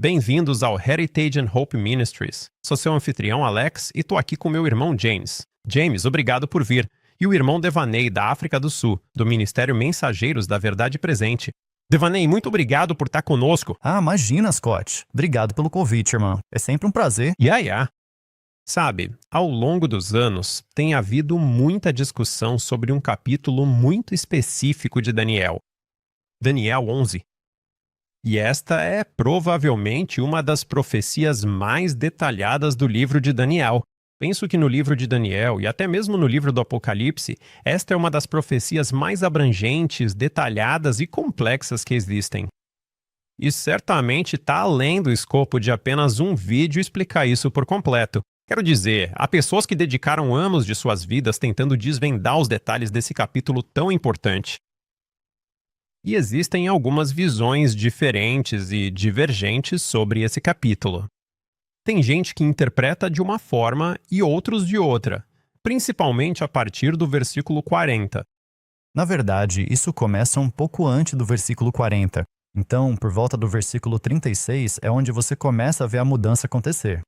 Bem-vindos ao Heritage and Hope Ministries. Sou seu anfitrião Alex e tô aqui com meu irmão James. James, obrigado por vir. E o irmão Devaney, da África do Sul, do Ministério Mensageiros da Verdade Presente. Devaney, muito obrigado por estar conosco. Imagina, Scott. Obrigado pelo convite, irmão. É sempre um prazer. Sabe, ao longo dos anos, tem havido muita discussão sobre um capítulo muito específico de Daniel. Daniel 11. E esta é provavelmente uma das profecias mais detalhadas do livro de Daniel. Penso que no livro de Daniel, e até mesmo no livro do Apocalipse, esta é uma das profecias mais abrangentes, detalhadas e complexas que existem. E certamente está além do escopo de apenas um vídeo explicar isso por completo. Quero dizer, há pessoas que dedicaram anos de suas vidas tentando desvendar os detalhes desse capítulo tão importante. E existem algumas visões diferentes e divergentes sobre esse capítulo. Tem gente que interpreta de uma forma e outros de outra, principalmente a partir do versículo 40. Na verdade, isso começa um pouco antes do versículo 40. Então, por volta do versículo 36 é onde você começa a ver a mudança acontecer.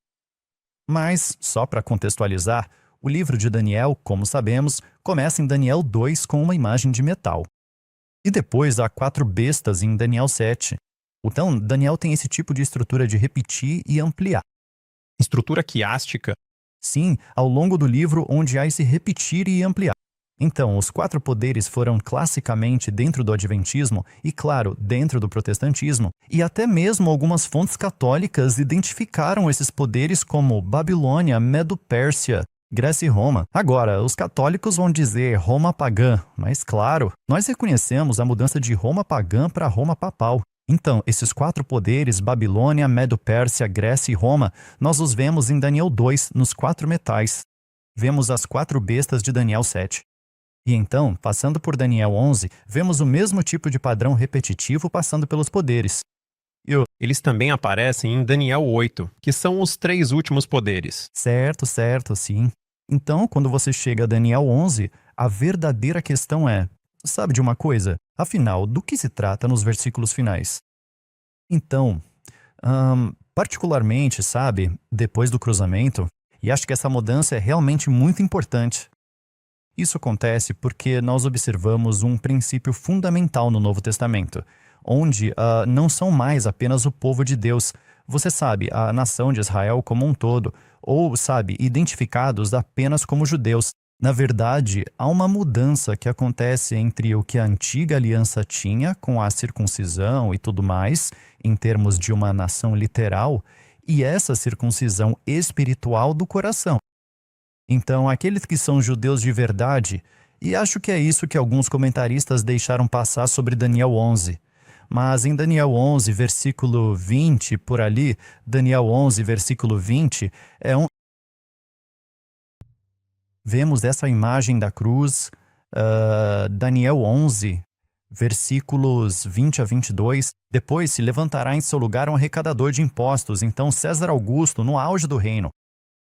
Mas, só para contextualizar, o livro de Daniel, como sabemos, começa em Daniel 2 com uma imagem de metal. E depois há 4 bestas em Daniel 7. Então, Daniel tem esse tipo de estrutura de repetir e ampliar. Estrutura quiástica? Sim, ao longo do livro onde há esse repetir e ampliar. Então, os 4 poderes foram classicamente dentro do Adventismo e, claro, dentro do Protestantismo, e até mesmo algumas fontes católicas identificaram esses poderes como Babilônia, Medo-Pérsia, Grécia e Roma. Agora, os católicos vão dizer Roma pagã, mas claro, nós reconhecemos a mudança de Roma pagã para Roma papal. Então, esses 4 poderes, Babilônia, Medo-Pérsia, Grécia e Roma, nós os vemos em Daniel 2, nos 4 metais. Vemos as 4 bestas de Daniel 7. E então, passando por Daniel 11, vemos o mesmo tipo de padrão repetitivo passando pelos poderes. Eles também aparecem em Daniel 8, que são os 3 últimos poderes. Certo, sim. Então, quando você chega a Daniel 11, a verdadeira questão é, sabe de uma coisa? Afinal, do que se trata nos versículos finais? Então, particularmente, sabe, depois do cruzamento, e acho que essa mudança é realmente muito importante. Isso acontece porque nós observamos um princípio fundamental no Novo Testamento, onde não são mais apenas o povo de Deus, você sabe, a nação de Israel como um todo, ou, sabe, identificados apenas como judeus. Na verdade, há uma mudança que acontece entre o que a antiga aliança tinha com a circuncisão e tudo mais, em termos de uma nação literal, e essa circuncisão espiritual do coração. Então, aqueles que são judeus de verdade, e acho que é isso que alguns comentaristas deixaram passar sobre Daniel 11. Mas em Daniel 11, versículo 20, por ali, Daniel 11, versículo 20, vemos essa imagem da cruz, Daniel 11, versículos 20 a 22. Depois se levantará em seu lugar um arrecadador de impostos, então César Augusto, no auge do reino.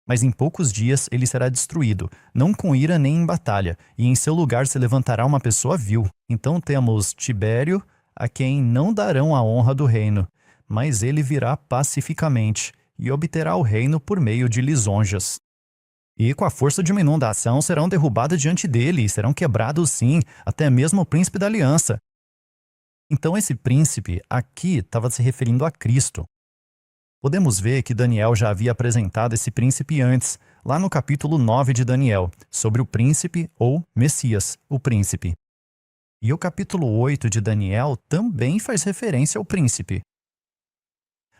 Mas em poucos dias ele será destruído, não com ira nem em batalha, e em seu lugar se levantará uma pessoa vil. Então temos Tibério, a quem não darão a honra do reino, mas ele virá pacificamente e obterá o reino por meio de lisonjas. E com a força de uma inundação serão derrubadas diante dele e serão quebrados sim, até mesmo o príncipe da aliança. Então esse príncipe aqui estava se referindo a Cristo. Podemos ver que Daniel já havia apresentado esse príncipe antes, lá no capítulo 9 de Daniel, sobre o príncipe ou Messias, o príncipe. E o capítulo 8 de Daniel também faz referência ao príncipe.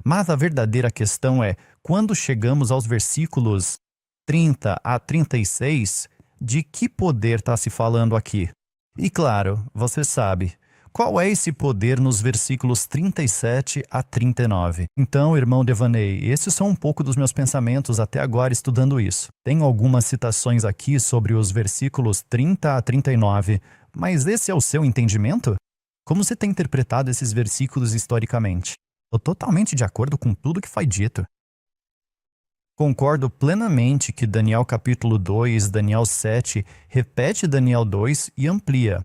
Mas a verdadeira questão é, quando chegamos aos versículos 30 a 36, de que poder está se falando aqui? E claro, você sabe, qual é esse poder nos versículos 37 a 39? Então, irmão Devaney, esses são um pouco dos meus pensamentos até agora estudando isso. Tenho algumas citações aqui sobre os versículos 30 a 39, mas esse é o seu entendimento? Como você tem interpretado esses versículos historicamente? Estou totalmente de acordo com tudo que foi dito. Concordo plenamente que Daniel capítulo 2, Daniel 7, repete Daniel 2 e amplia.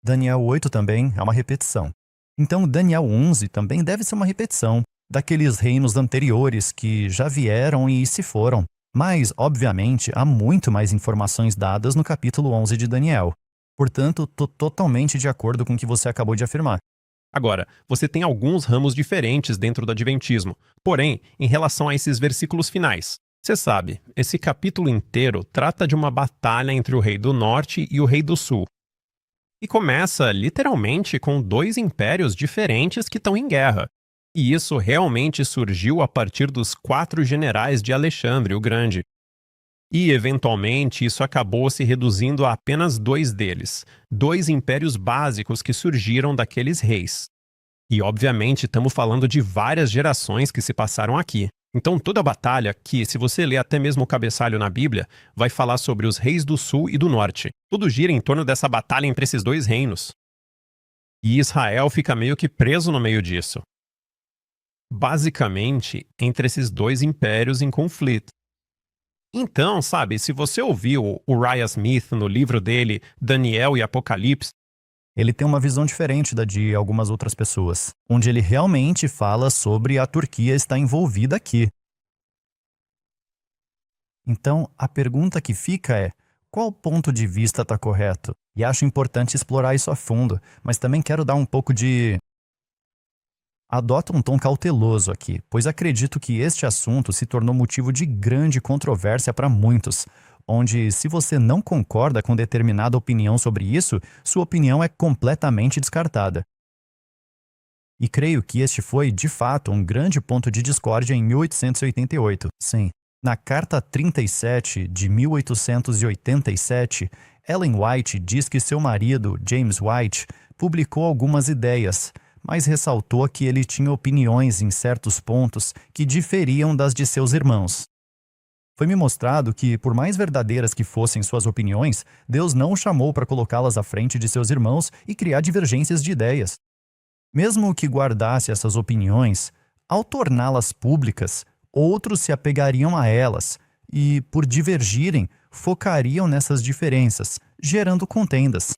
Daniel 8 também é uma repetição. Então Daniel 11 também deve ser uma repetição. daqueles reinos anteriores que já vieram e se foram. Mas, obviamente, há muito mais informações dadas no capítulo 11 de Daniel. Portanto, estou totalmente de acordo com o que você acabou de afirmar. Agora, você tem alguns ramos diferentes dentro do Adventismo, porém, em relação a esses versículos finais. Você sabe, esse capítulo inteiro trata de uma batalha entre o rei do norte e o rei do sul. E começa, literalmente, com dois impérios diferentes que estão em guerra. E isso realmente surgiu a partir dos 4 generais de Alexandre o Grande. E, eventualmente, isso acabou se reduzindo a apenas 2 deles, 2 impérios básicos que surgiram daqueles reis. E, obviamente, estamos falando de várias gerações que se passaram aqui. Então, toda a batalha, que, se você ler até mesmo o cabeçalho na Bíblia, vai falar sobre os reis do sul e do norte. Tudo gira em torno dessa batalha entre esses 2 reinos. E Israel fica meio que preso no meio disso. Basicamente, entre esses 2 impérios em conflito. Então, sabe, se você ouviu o Uriah Smith no livro dele, Daniel e Apocalipse, Ele tem uma visão diferente da de algumas outras pessoas, onde ele realmente fala sobre a Turquia estar envolvida aqui. Então, a pergunta que fica é: qual ponto de vista está correto? E acho importante explorar isso a fundo, mas também quero dar um pouco de. Adoto um tom cauteloso aqui, pois acredito que este assunto se tornou motivo de grande controvérsia para muitos, onde, se você não concorda com determinada opinião sobre isso, sua opinião é completamente descartada. E creio que este foi, de fato, um grande ponto de discórdia em 1888. Sim, na Carta 37 de 1887, Ellen White diz que seu marido, James White, publicou algumas ideias, mas ressaltou que ele tinha opiniões em certos pontos que diferiam das de seus irmãos. Foi-me mostrado que, por mais verdadeiras que fossem suas opiniões, Deus não o chamou para colocá-las à frente de seus irmãos e criar divergências de ideias. Mesmo que guardasse essas opiniões, ao torná-las públicas, outros se apegariam a elas e, por divergirem, focariam nessas diferenças, gerando contendas.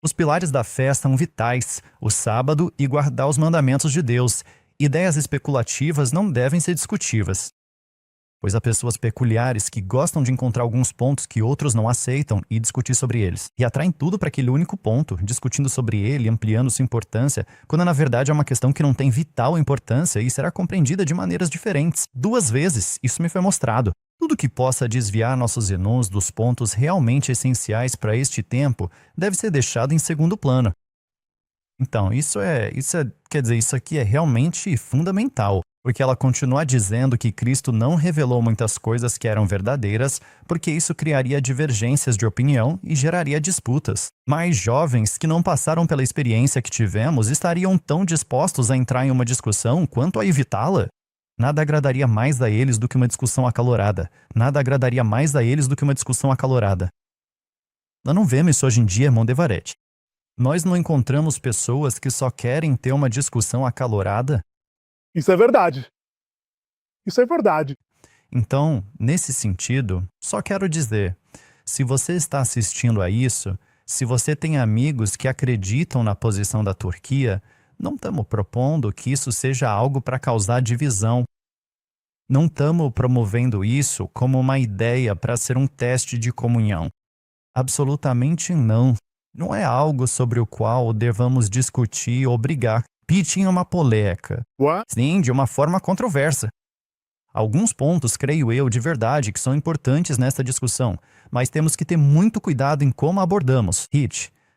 Os pilares da fé são vitais: o sábado e guardar os mandamentos de Deus. Ideias especulativas não devem ser discutíveis, pois há pessoas peculiares que gostam de encontrar alguns pontos que outros não aceitam e discutir sobre eles, e atraem tudo para aquele único ponto, discutindo sobre ele, ampliando sua importância, quando na verdade é uma questão que não tem vital importância e será compreendida de maneiras diferentes. 2 vezes isso me foi mostrado. Tudo que possa desviar nossos irmãos dos pontos realmente essenciais para este tempo deve ser deixado em segundo plano. Então, isso aqui é realmente fundamental, porque ela continua dizendo que Cristo não revelou muitas coisas que eram verdadeiras, porque isso criaria divergências de opinião e geraria disputas. Mas jovens que não passaram pela experiência que tivemos estariam tão dispostos a entrar em uma discussão quanto a evitá-la? Nada agradaria mais a eles do que uma discussão acalorada. Nada agradaria mais a eles do que uma discussão acalorada. Nós não vemos isso hoje em dia, irmão Devarete. Nós não encontramos pessoas que só querem ter uma discussão acalorada. Isso é verdade. Isso é verdade. Então, nesse sentido, só quero dizer, se você está assistindo a isso, se você tem amigos que acreditam na posição da Turquia, não estamos propondo que isso seja algo para causar divisão. Não estamos promovendo isso como uma ideia para ser um teste de comunhão. Absolutamente não. Não é algo sobre o qual devamos discutir ou brigar. Pitching é uma polêmica. What? Sim, de uma forma controversa. Alguns pontos, creio eu, de verdade, que são importantes nesta discussão, mas temos que ter muito cuidado em como abordamos.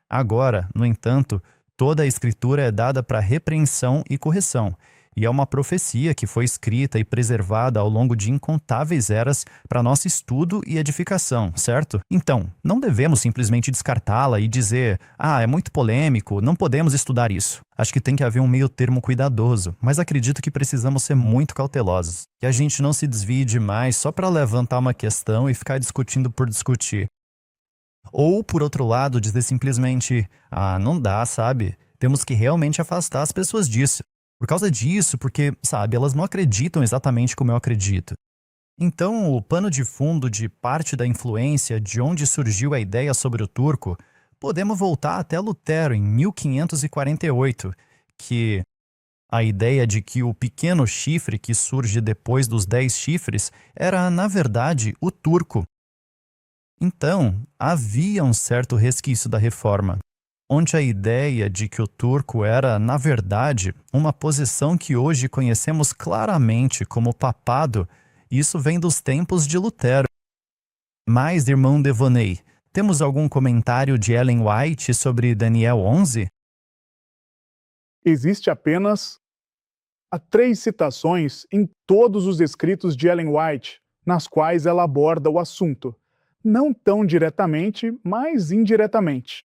Agora, no entanto, toda a Escritura é dada para repreensão e correção, e é uma profecia que foi escrita e preservada ao longo de incontáveis eras para nosso estudo e edificação, certo? Então, não devemos simplesmente descartá-la e dizer: é muito polêmico, não podemos estudar isso. Acho que tem que haver um meio termo cuidadoso, mas acredito que precisamos ser muito cautelosos. Que a gente não se desvie demais só para levantar uma questão e ficar discutindo por discutir. Ou, por outro lado, dizer simplesmente: não dá, sabe? Temos que realmente afastar as pessoas disso. Por causa disso, porque, sabe, elas não acreditam exatamente como eu acredito. Então, o pano de fundo de parte da influência de onde surgiu a ideia sobre o turco, podemos voltar até Lutero em 1548, que A ideia de que o pequeno chifre que surge depois dos 10 chifres era, na verdade, o turco. Então, havia um certo resquício da reforma, onde a ideia de que o turco era, na verdade, uma posição que hoje conhecemos claramente como papado, isso vem dos tempos de Lutero. Mas, irmão Devoney, temos algum comentário de Ellen White sobre Daniel 11? Existe apenas há 3 citações em todos os escritos de Ellen White, nas quais ela aborda o assunto, não tão diretamente, mas indiretamente.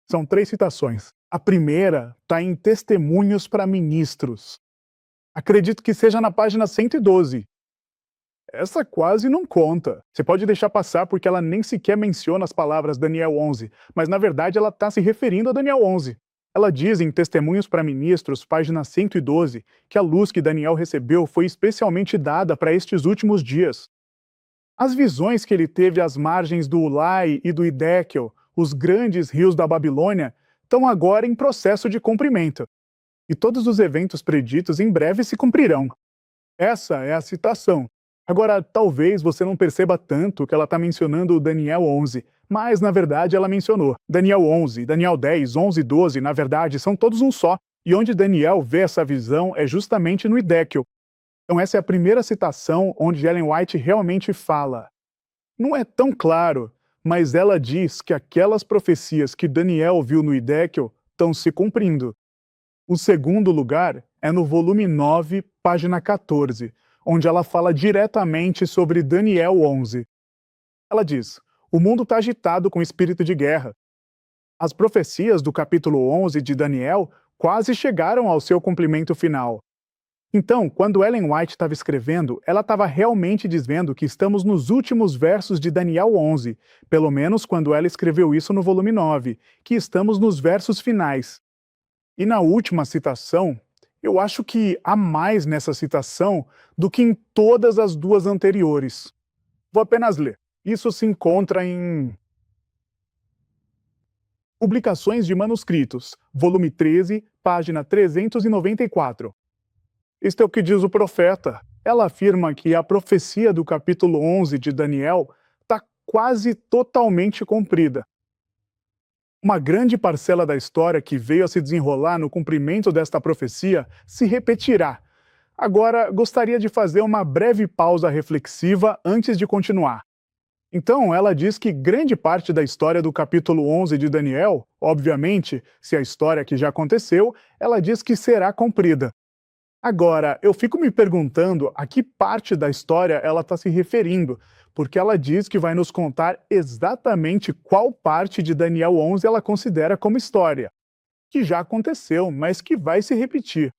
São 3 citações. A primeira está em Testemunhos para Ministros. Acredito que seja na página 112. Essa quase não conta. Você pode deixar passar porque ela nem sequer menciona as palavras Daniel 11, mas na verdade ela está se referindo a Daniel 11. Ela diz em Testemunhos para Ministros, página 112, que a luz que Daniel recebeu foi especialmente dada para estes últimos dias. As visões que ele teve às margens do Ulai e do Hiddekel, os grandes rios da Babilônia, estão agora em processo de cumprimento. E todos os eventos preditos em breve se cumprirão. Essa é a citação. Agora, talvez você não perceba tanto que ela está mencionando o Daniel 11, mas na verdade ela mencionou. Daniel 11, Daniel 10, 11 e 12, na verdade, são todos um só. E onde Daniel vê essa visão é justamente no Hiddekel. Então essa é a primeira citação onde Ellen White realmente fala. Não é tão claro, mas ela diz que aquelas profecias que Daniel viu no Hiddekel estão se cumprindo. O segundo lugar é no volume 9, página 14, onde ela fala diretamente sobre Daniel 11. Ela diz: o mundo está agitado com espírito de guerra. As profecias do capítulo 11 de Daniel quase chegaram ao seu cumprimento final. Então, quando Ellen White estava escrevendo, ela estava realmente dizendo que estamos nos últimos versos de Daniel 11, pelo menos quando ela escreveu isso no volume 9, que estamos nos versos finais. E na última citação, eu acho que há mais nessa citação do que em todas as 2 anteriores. Vou apenas ler. Isso se encontra em Publicações de Manuscritos, volume 13, página 394. Isto é o que diz o profeta. Ela afirma que a profecia do capítulo 11 de Daniel está quase totalmente cumprida. Uma grande parcela da história que veio a se desenrolar no cumprimento desta profecia se repetirá. Agora, gostaria de fazer uma breve pausa reflexiva antes de continuar. Então, ela diz que grande parte da história do capítulo 11 de Daniel, obviamente, se a história que já aconteceu, ela diz que será cumprida. Agora, eu fico me perguntando a que parte da história ela está se referindo, porque ela diz que vai nos contar exatamente qual parte de Daniel 11 ela considera como história, que já aconteceu, mas que vai se repetir.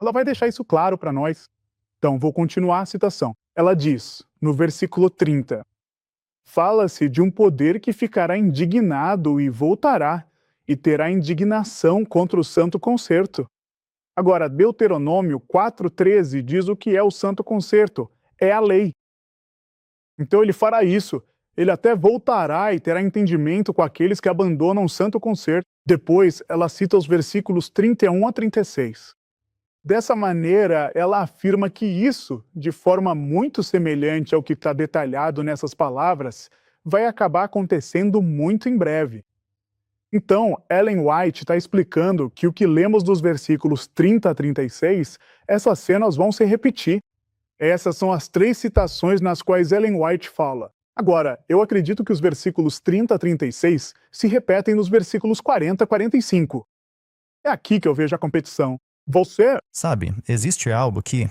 Ela vai deixar isso claro para nós. Então, vou continuar a citação. Ela diz, no versículo 30, fala-se de um poder que ficará indignado e voltará, e terá indignação contra o santo concerto. Agora, Deuteronômio 4,13 diz o que é o santo concerto, é a lei. Então ele fará isso, ele até voltará e terá entendimento com aqueles que abandonam o santo concerto. Depois, ela cita os versículos 31 a 36. Dessa maneira, ela afirma que isso, de forma muito semelhante ao que está detalhado nessas palavras, vai acabar acontecendo muito em breve. Então, Ellen White está explicando que o que lemos dos versículos 30 a 36, essas cenas vão se repetir. Essas são as 3 citações nas quais Ellen White fala. Agora, eu acredito que os versículos 30 a 36 se repetem nos versículos 40 a 45. É aqui que eu vejo a competição. Você... Sabe, existe algo que...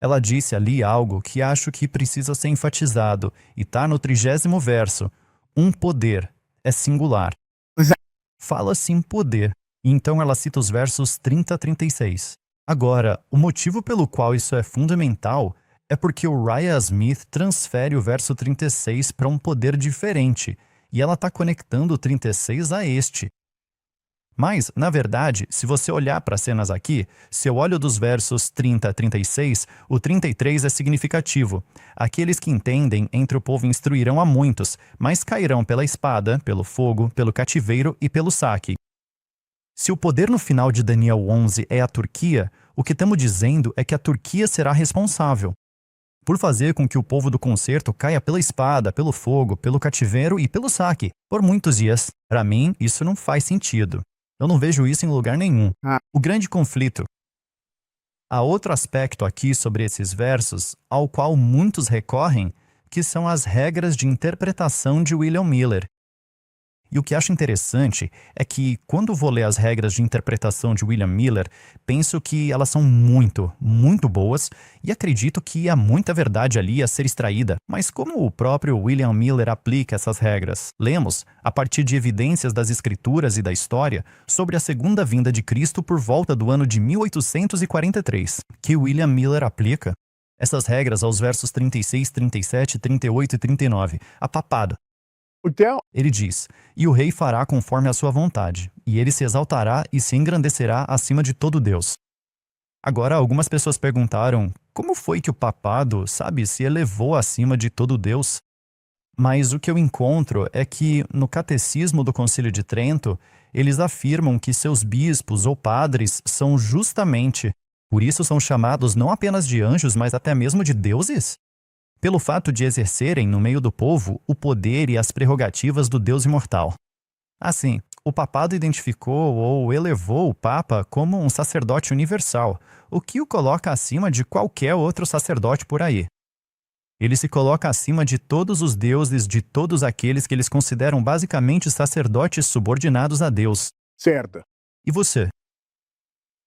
Ela disse ali algo que acho que precisa ser enfatizado, e está no 30º verso. Um poder é singular. Fala-se em poder, e então ela cita os versos 30 a 36. Agora, o motivo pelo qual isso é fundamental é porque o Uriah Smith transfere o verso 36 para um poder diferente, e ela está conectando o 36 a este. Mas, na verdade, se você olhar para as cenas aqui, se eu olho dos versos 30 a 36, o 33 é significativo. Aqueles que entendem entre o povo instruirão a muitos, mas cairão pela espada, pelo fogo, pelo cativeiro e pelo saque. Se o poder no final de Daniel 11 é a Turquia, o que estamos dizendo é que a Turquia será responsável por fazer com que o povo do concerto caia pela espada, pelo fogo, pelo cativeiro e pelo saque, por muitos dias. Para mim, isso não faz sentido. Eu não vejo isso em lugar nenhum. O grande conflito. Há outro aspecto aqui sobre esses versos, ao qual muitos recorrem, que são as regras de interpretação de William Miller. E o que acho interessante é que, quando vou ler as regras de interpretação de William Miller, penso que elas são muito, muito boas e acredito que há muita verdade ali a ser extraída. Mas como o próprio William Miller aplica essas regras? Lemos, a partir de evidências das Escrituras e da história, sobre a segunda vinda de Cristo por volta do ano de 1843, que William Miller aplica essas regras aos versos 36, 37, 38 e 39, a papado. Ele diz, e o rei fará conforme a sua vontade, e ele se exaltará e se engrandecerá acima de todo Deus. Agora, algumas pessoas perguntaram, como foi que o papado, se elevou acima de todo Deus? Mas o que eu encontro é que, no Catecismo do Concílio de Trento, eles afirmam que seus bispos ou padres são justamente, por isso são chamados não apenas de anjos, mas até mesmo de deuses? Pelo fato de exercerem no meio do povo o poder e as prerrogativas do Deus imortal. Assim, o papado identificou ou elevou o Papa como um sacerdote universal, o que o coloca acima de qualquer outro sacerdote por aí. Ele se coloca acima de todos os deuses, de todos aqueles que eles consideram basicamente sacerdotes subordinados a Deus. Certo. E você?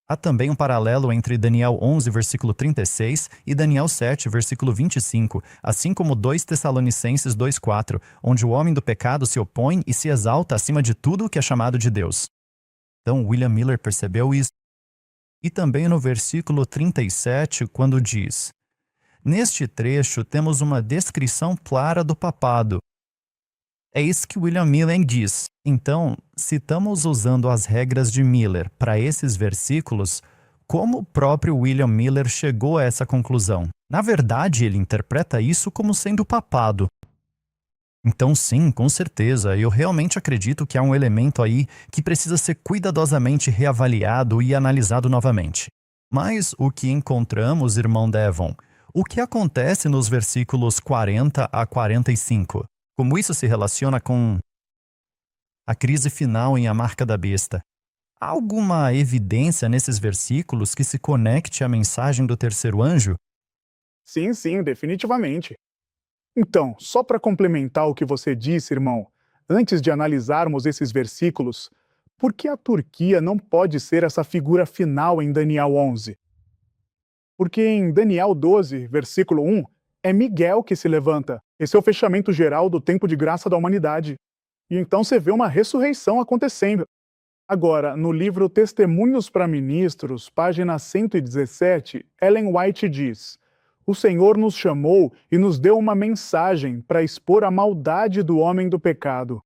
Há também um paralelo entre Daniel 11, versículo 36 e Daniel 7, versículo 25, assim como 2 Tessalonicenses 2,4, onde o homem do pecado se opõe e se exalta acima de tudo o que é chamado de Deus. Então, William Miller percebeu isso. E também no versículo 37, quando diz: neste trecho temos uma descrição clara do papado. É isso que William Miller diz. Então, se estamos usando as regras de Miller para esses versículos, como o próprio William Miller chegou a essa conclusão? Na verdade, ele interpreta isso como sendo papado. Então, sim, com certeza, eu realmente acredito que há um elemento aí que precisa ser cuidadosamente reavaliado e analisado novamente. Mas o que encontramos, irmão Devon? O que acontece nos versículos 40 a 45? Como isso se relaciona com a crise final em A Marca da Besta? Há alguma evidência nesses versículos que se conecte à mensagem do terceiro anjo? Sim, definitivamente. Então, só para complementar o que você disse, irmão, antes de analisarmos esses versículos, por que a Turquia não pode ser essa figura final em Daniel 11? Porque em Daniel 12, versículo 1, é Miguel que se levanta. Esse é o fechamento geral do tempo de graça da humanidade. E então você vê uma ressurreição acontecendo. Agora, no livro Testemunhos para Ministros, página 117, Ellen White diz: o Senhor nos chamou e nos deu uma mensagem para expor a maldade do homem do pecado.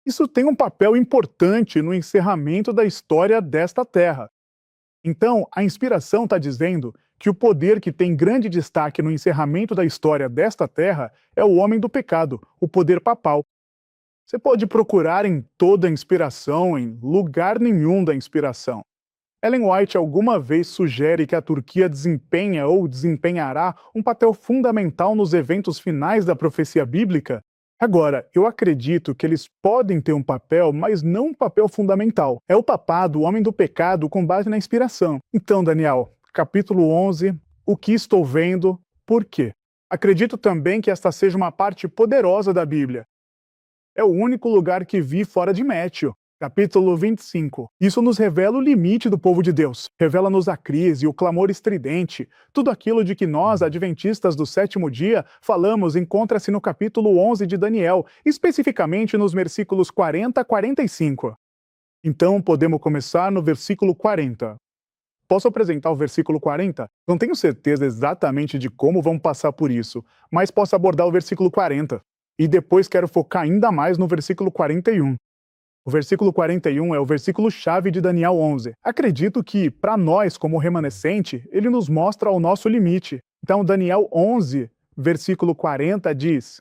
Isso tem um papel importante no encerramento da história desta terra. Então, a inspiração está dizendo que o poder que tem grande destaque no encerramento da história desta terra é o homem do pecado, o poder papal. Você pode procurar em toda a inspiração, em lugar nenhum da inspiração. Ellen White alguma vez sugere que a Turquia desempenha ou desempenhará um papel fundamental nos eventos finais da profecia bíblica? Agora, eu acredito que eles podem ter um papel, mas não um papel fundamental. É o papado, o homem do pecado, com base na inspiração. Então, Daniel, capítulo 11, o que estou vendo, por quê? Acredito também que esta seja uma parte poderosa da Bíblia. É o único lugar que vi fora de Matthew. Capítulo 25. Isso nos revela o limite do povo de Deus. Revela-nos a crise, o clamor estridente. Tudo aquilo de que nós, adventistas do sétimo dia, falamos encontra-se no capítulo 11 de Daniel, especificamente nos versículos 40 a 45. Então, podemos começar no versículo 40. Posso apresentar o versículo 40? Não tenho certeza exatamente de como vamos passar por isso, mas posso abordar o versículo 40. E depois quero focar ainda mais no versículo 41. O versículo 41 é o versículo-chave de Daniel 11. Acredito que, para nós, como remanescente, ele nos mostra o nosso limite. Então, Daniel 11, versículo 40 diz: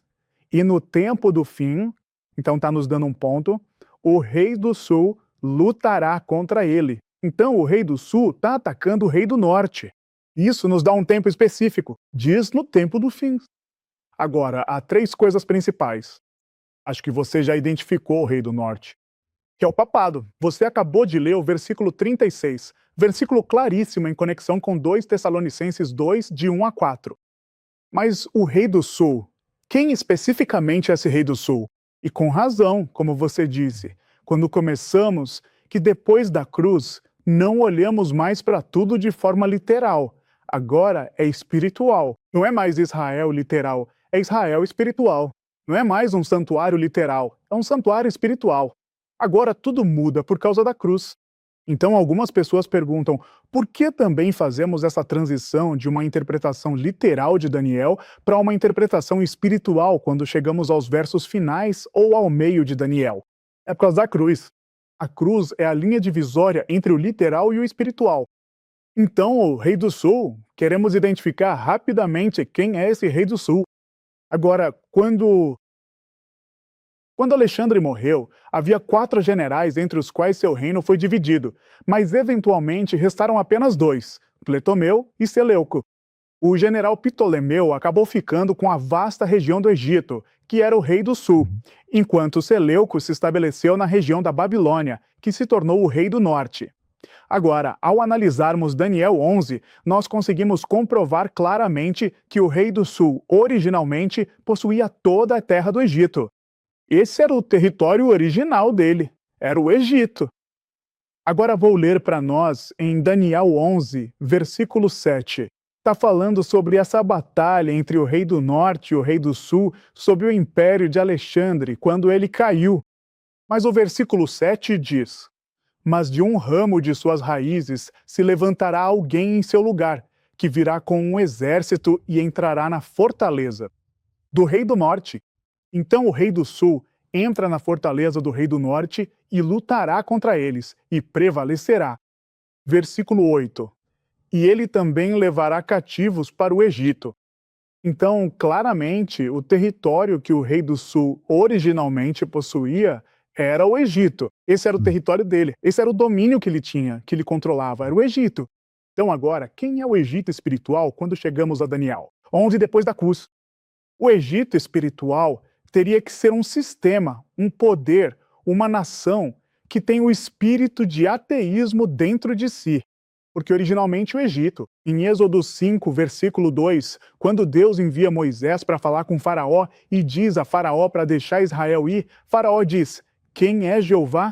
e no tempo do fim, então está nos dando um ponto, o rei do sul lutará contra ele. Então o rei do sul está atacando o rei do norte. Isso nos dá um tempo específico, diz no tempo do fim. Agora, há 3 coisas principais. Acho que você já identificou o rei do norte, que é o papado. Você acabou de ler o versículo 36, versículo claríssimo em conexão com 2 Tessalonicenses 2, de 1 a 4. Mas o rei do sul, quem especificamente é esse rei do sul? E com razão, como você disse, quando começamos que depois da cruz não olhamos mais para tudo de forma literal. Agora é espiritual. Não é mais Israel literal, é Israel espiritual. Não é mais um santuário literal, é um santuário espiritual. Agora tudo muda por causa da cruz. Então algumas pessoas perguntam por que também fazemos essa transição de uma interpretação literal de Daniel para uma interpretação espiritual quando chegamos aos versos finais ou ao meio de Daniel? É por causa da cruz. A cruz é a linha divisória entre o literal e o espiritual. Então, o Rei do Sul, queremos identificar rapidamente quem é esse Rei do Sul. Agora, quando Alexandre morreu, havia 4 generais entre os quais seu reino foi dividido, mas eventualmente restaram apenas 2, Ptolomeu e Seleuco. O general Ptolomeu acabou ficando com a vasta região do Egito, que era o rei do sul, enquanto Seleuco se estabeleceu na região da Babilônia, que se tornou o rei do norte. Agora, ao analisarmos Daniel 11, nós conseguimos comprovar claramente que o rei do sul, originalmente, possuía toda a terra do Egito. Esse era o território original dele, era o Egito. Agora vou ler para nós em Daniel 11, versículo 7. Está falando sobre essa batalha entre o rei do norte e o rei do sul, sobre o império de Alexandre, quando ele caiu. Mas o versículo 7 diz: mas de um ramo de suas raízes se levantará alguém em seu lugar, que virá com um exército e entrará na fortaleza do rei do norte. Então o rei do sul entra na fortaleza do rei do norte e lutará contra eles, e prevalecerá. Versículo 8. E ele também levará cativos para o Egito. Então, claramente, o território que o rei do sul originalmente possuía era o Egito. Esse era o território dele. Esse era o domínio que ele tinha, que ele controlava, era o Egito. Então agora, quem é o Egito espiritual quando chegamos a Daniel? 11 depois da cruz. O Egito espiritual teria que ser um sistema, um poder, uma nação que tem o espírito de ateísmo dentro de si. Porque originalmente o Egito, em Êxodo 5, versículo 2, quando Deus envia Moisés para falar com Faraó e diz a Faraó para deixar Israel ir, Faraó diz: quem é Jeová?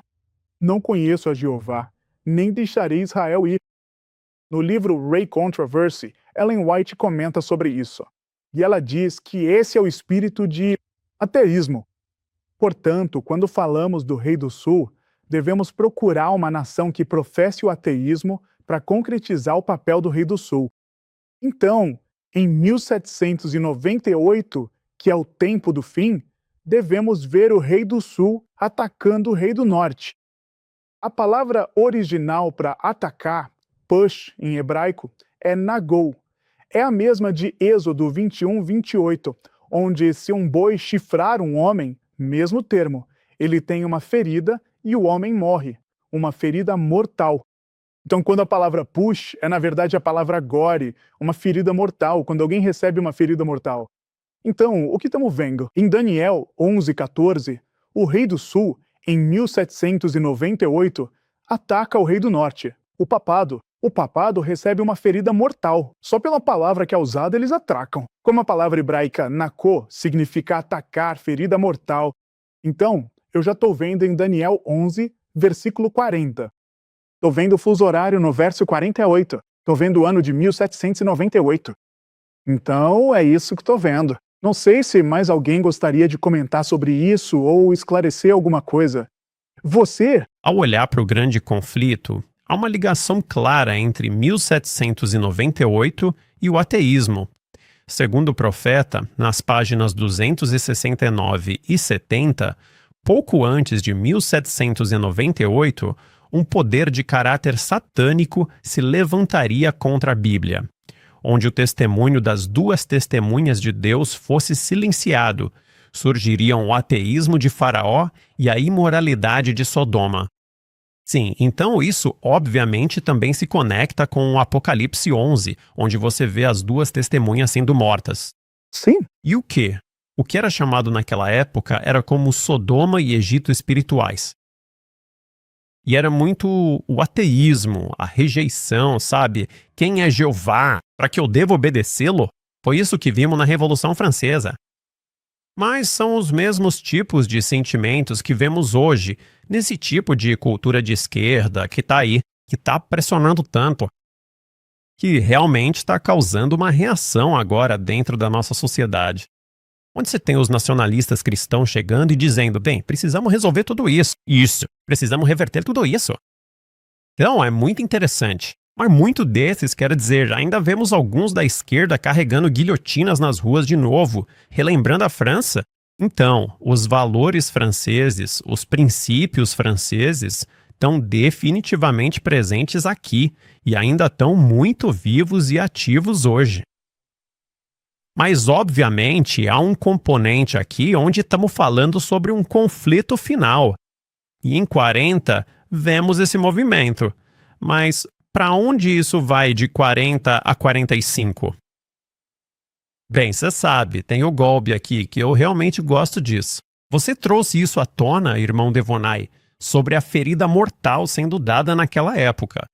Não conheço a Jeová, nem deixarei Israel ir. No livro Ray Controversy, Ellen White comenta sobre isso. E ela diz que esse é o espírito de ateísmo. Portanto, quando falamos do Rei do Sul, devemos procurar uma nação que professe o ateísmo para concretizar o papel do Rei do Sul. Então, em 1798, que é o tempo do fim, devemos ver o Rei do Sul atacando o Rei do Norte. A palavra original para atacar, push em hebraico, é nagou. É a mesma de Êxodo 21, 28, onde se um boi chifrar um homem, mesmo termo, ele tem uma ferida e o homem morre, uma ferida mortal. Então, quando a palavra push é, na verdade, a palavra gore, uma ferida mortal, quando alguém recebe uma ferida mortal. Então, o que estamos vendo? Em Daniel 11, 14, o rei do sul, em 1798, ataca o rei do norte, o papado. O papado recebe uma ferida mortal. Só pela palavra que é usada, eles atracam. Como a palavra hebraica nakô significa atacar, ferida mortal. Então, eu já estou vendo em Daniel 11, versículo 40. Estou vendo o fuso horário no verso 48. Estou vendo o ano de 1798. Então, é isso que estou vendo. Não sei se mais alguém gostaria de comentar sobre isso ou esclarecer alguma coisa. Você... Ao olhar para o grande conflito, há uma ligação clara entre 1798 e o ateísmo. Segundo o profeta, nas páginas 269 e 70, pouco antes de 1798, um poder de caráter satânico se levantaria contra a Bíblia, onde o testemunho das 2 testemunhas de Deus fosse silenciado, surgiriam o ateísmo de Faraó e a imoralidade de Sodoma. Sim, então isso obviamente também se conecta com o Apocalipse 11, onde você vê as duas testemunhas sendo mortas. Sim, E o quê? O que era chamado naquela época era como Sodoma e Egito espirituais. E era muito o ateísmo, a rejeição, sabe? Quem é Jeová? Para que eu devo obedecê-lo? Foi isso que vimos na Revolução Francesa. Mas são os mesmos tipos de sentimentos que vemos hoje, nesse tipo de cultura de esquerda que está aí, que está pressionando tanto, que realmente está causando uma reação agora dentro da nossa sociedade. Onde você tem os nacionalistas cristãos chegando e dizendo, bem, precisamos resolver tudo isso. Isso, precisamos reverter tudo isso. Então, é muito interessante. Mas muito desses, quero dizer, ainda vemos alguns da esquerda carregando guilhotinas nas ruas de novo, relembrando a França. Então, os valores franceses, os princípios franceses, estão definitivamente presentes aqui e ainda estão muito vivos e ativos hoje. Mas, obviamente, há um componente aqui onde estamos falando sobre um conflito final. E em 40, vemos esse movimento. Mas para onde isso vai de 40 a 45? Bem, você sabe, tem o golpe aqui, que eu realmente gosto disso. Você trouxe isso à tona, irmão Devonai, sobre a ferida mortal sendo dada naquela época.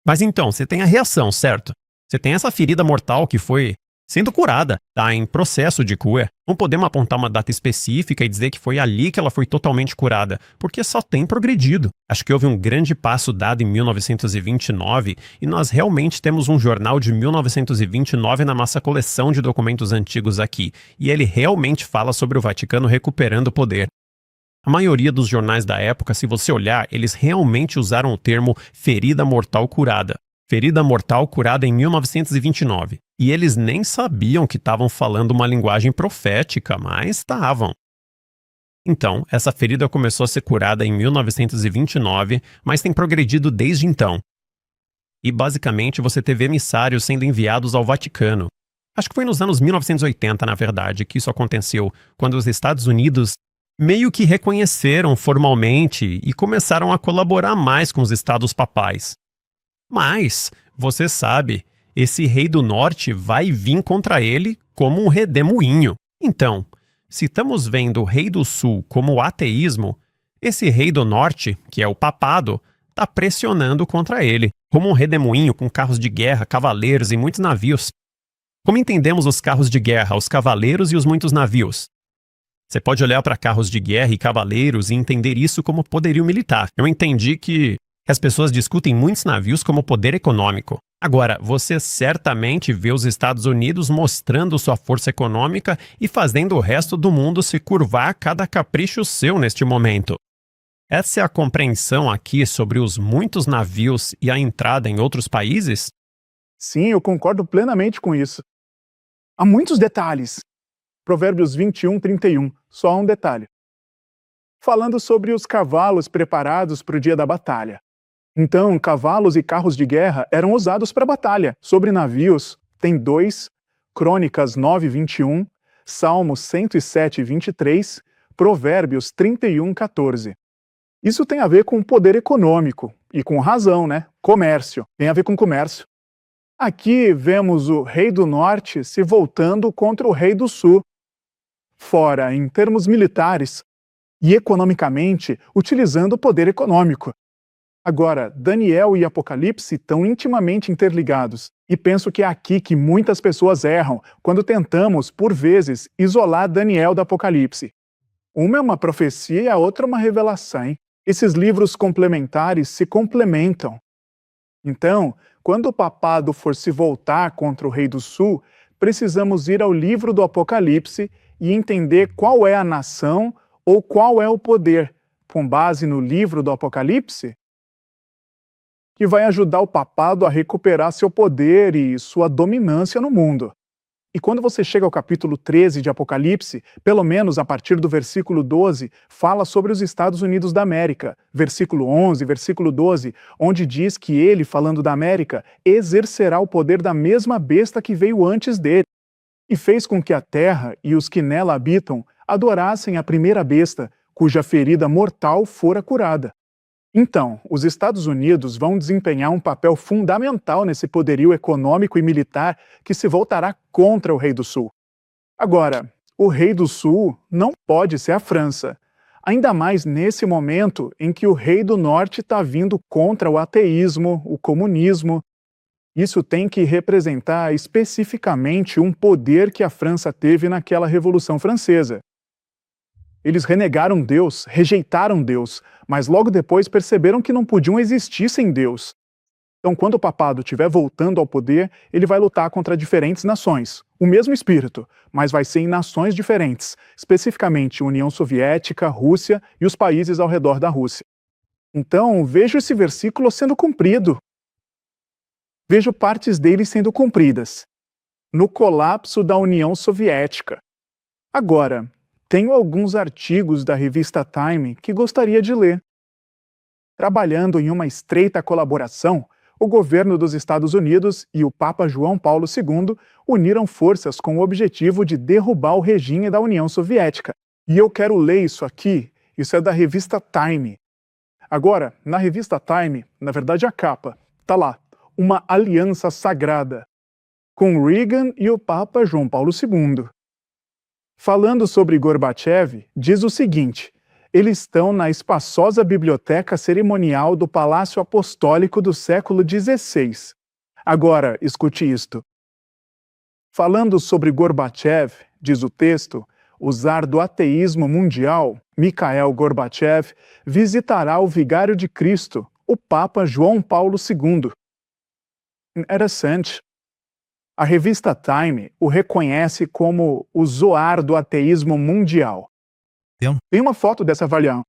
Mas então, você tem a reação, certo? Você tem essa ferida mortal que foi sendo curada, está em processo de cura. Não podemos apontar uma data específica e dizer que foi ali que ela foi totalmente curada, porque só tem progredido. Acho que houve um grande passo dado em 1929 e nós realmente temos um jornal de 1929 na nossa coleção de documentos antigos aqui, e ele realmente fala sobre o Vaticano recuperando o poder. A maioria dos jornais da época, se você olhar, eles realmente usaram o termo ferida mortal curada. Ferida mortal curada em 1929. E eles nem sabiam que estavam falando uma linguagem profética, mas estavam. Então, essa ferida começou a ser curada em 1929, mas tem progredido desde então. E basicamente você teve emissários sendo enviados ao Vaticano. Acho que foi nos anos 1980, na verdade, que isso aconteceu, quando os Estados Unidos meio que reconheceram formalmente e começaram a colaborar mais com os estados papais. Mas, você sabe, esse rei do norte vai vir contra ele como um redemoinho. Então, se estamos vendo o rei do sul como o ateísmo, esse rei do norte, que é o papado, está pressionando contra ele, como um redemoinho com carros de guerra, cavaleiros e muitos navios. Como entendemos os carros de guerra, os cavaleiros e os muitos navios? Você pode olhar para carros de guerra e cavaleiros e entender isso como poderio militar. Eu entendi que as pessoas discutem muitos navios como poder econômico. Agora, você certamente vê os Estados Unidos mostrando sua força econômica e fazendo o resto do mundo se curvar a cada capricho seu neste momento. Essa é a compreensão aqui sobre os muitos navios e a entrada em outros países? sim, eu concordo plenamente com isso. Há muitos detalhes. Provérbios 21, 31, só um detalhe. Falando sobre os cavalos preparados para o dia da batalha. Então, cavalos e carros de guerra eram usados para batalha. Sobre navios, tem 2, Crônicas 9, 21, Salmos 107, 23, Provérbios 31, 14. Isso tem a ver com poder econômico, e com razão, né? Comércio, tem a ver com comércio. Aqui vemos o rei do norte se voltando contra o rei do sul. Fora, em termos militares e economicamente, utilizando o poder econômico. Agora, Daniel e Apocalipse estão intimamente interligados, e penso que é aqui que muitas pessoas erram quando tentamos, por vezes, isolar Daniel do Apocalipse. Uma é uma profecia e a outra uma revelação, hein? Esses livros complementares se complementam. Então, quando o papado for se voltar contra o rei do sul, precisamos ir ao livro do Apocalipse e entender qual é a nação ou qual é o poder, com base no livro do Apocalipse, que vai ajudar o papado a recuperar seu poder e sua dominância no mundo. E quando você chega ao capítulo 13 de Apocalipse, pelo menos a partir do versículo 12, fala sobre os Estados Unidos da América. Versículo 11, versículo 12, onde diz que ele, falando da América, exercerá o poder da mesma besta que veio antes dele, e fez com que a terra e os que nela habitam adorassem a primeira besta, cuja ferida mortal fora curada. Então, os Estados Unidos vão desempenhar um papel fundamental nesse poderio econômico e militar que se voltará contra o Rei do Sul. Agora, o Rei do Sul não pode ser a França, ainda mais nesse momento em que o Rei do Norte está vindo contra o ateísmo, o comunismo. Isso tem que representar especificamente um poder que a França teve naquela Revolução Francesa. Eles renegaram Deus, rejeitaram Deus, mas logo depois perceberam que não podiam existir sem Deus. Então, quando o papado estiver voltando ao poder, ele vai lutar contra diferentes nações. O mesmo espírito, mas vai ser em nações diferentes, especificamente União Soviética, Rússia e os países ao redor da Rússia. Então, vejo esse versículo sendo cumprido. Vejo partes dele sendo cumpridas. No colapso da União Soviética. Agora, tenho alguns artigos da revista Time que gostaria de ler. Trabalhando em uma estreita colaboração, o governo dos Estados Unidos e o Papa João Paulo II uniram forças com o objetivo de derrubar o regime da União Soviética. E eu quero ler isso aqui, isso é da revista Time. Agora, na revista Time, na verdade a capa, tá lá, uma aliança sagrada, com Reagan e o Papa João Paulo II. Falando sobre Gorbachev, diz o seguinte: eles estão na espaçosa biblioteca cerimonial do Palácio Apostólico do século XVI. Agora, escute isto. Falando sobre Gorbachev, diz o texto, o czar do ateísmo mundial, Mikhail Gorbachev, visitará o vigário de Cristo, o Papa João Paulo II. Interessante. A revista Time o reconhece como o Zoar do ateísmo mundial. Tem uma foto dessa avaliação.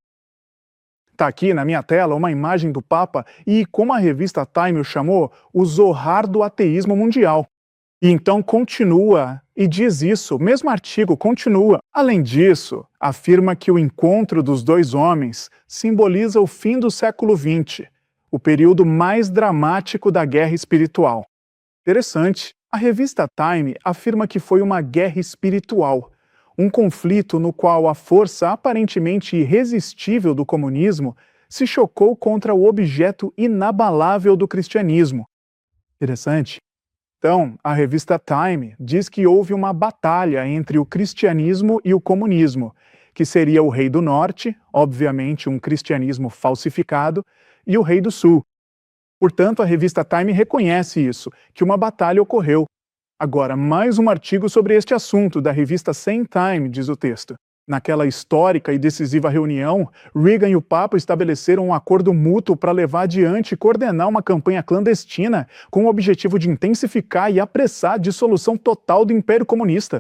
Está aqui na minha tela uma imagem do Papa e, como a revista Time o chamou, o Zohar do ateísmo mundial. E então continua e diz isso, o mesmo artigo continua. Além disso, afirma que o encontro dos dois homens simboliza o fim do século XX, o período mais dramático da guerra espiritual. Interessante. A revista Time afirma que foi uma guerra espiritual, um conflito no qual a força aparentemente irresistível do comunismo se chocou contra o objeto inabalável do cristianismo. Interessante. Então, a revista Time diz que houve uma batalha entre o cristianismo e o comunismo, que seria o Rei do Norte, obviamente um cristianismo falsificado, e o Rei do Sul. Portanto, a revista Time reconhece isso, que uma batalha ocorreu. Agora, mais um artigo sobre este assunto da revista Same Time, diz o texto. Naquela histórica e decisiva reunião, Reagan e o Papa estabeleceram um acordo mútuo para levar adiante e coordenar uma campanha clandestina com o objetivo de intensificar e apressar a dissolução total do Império Comunista.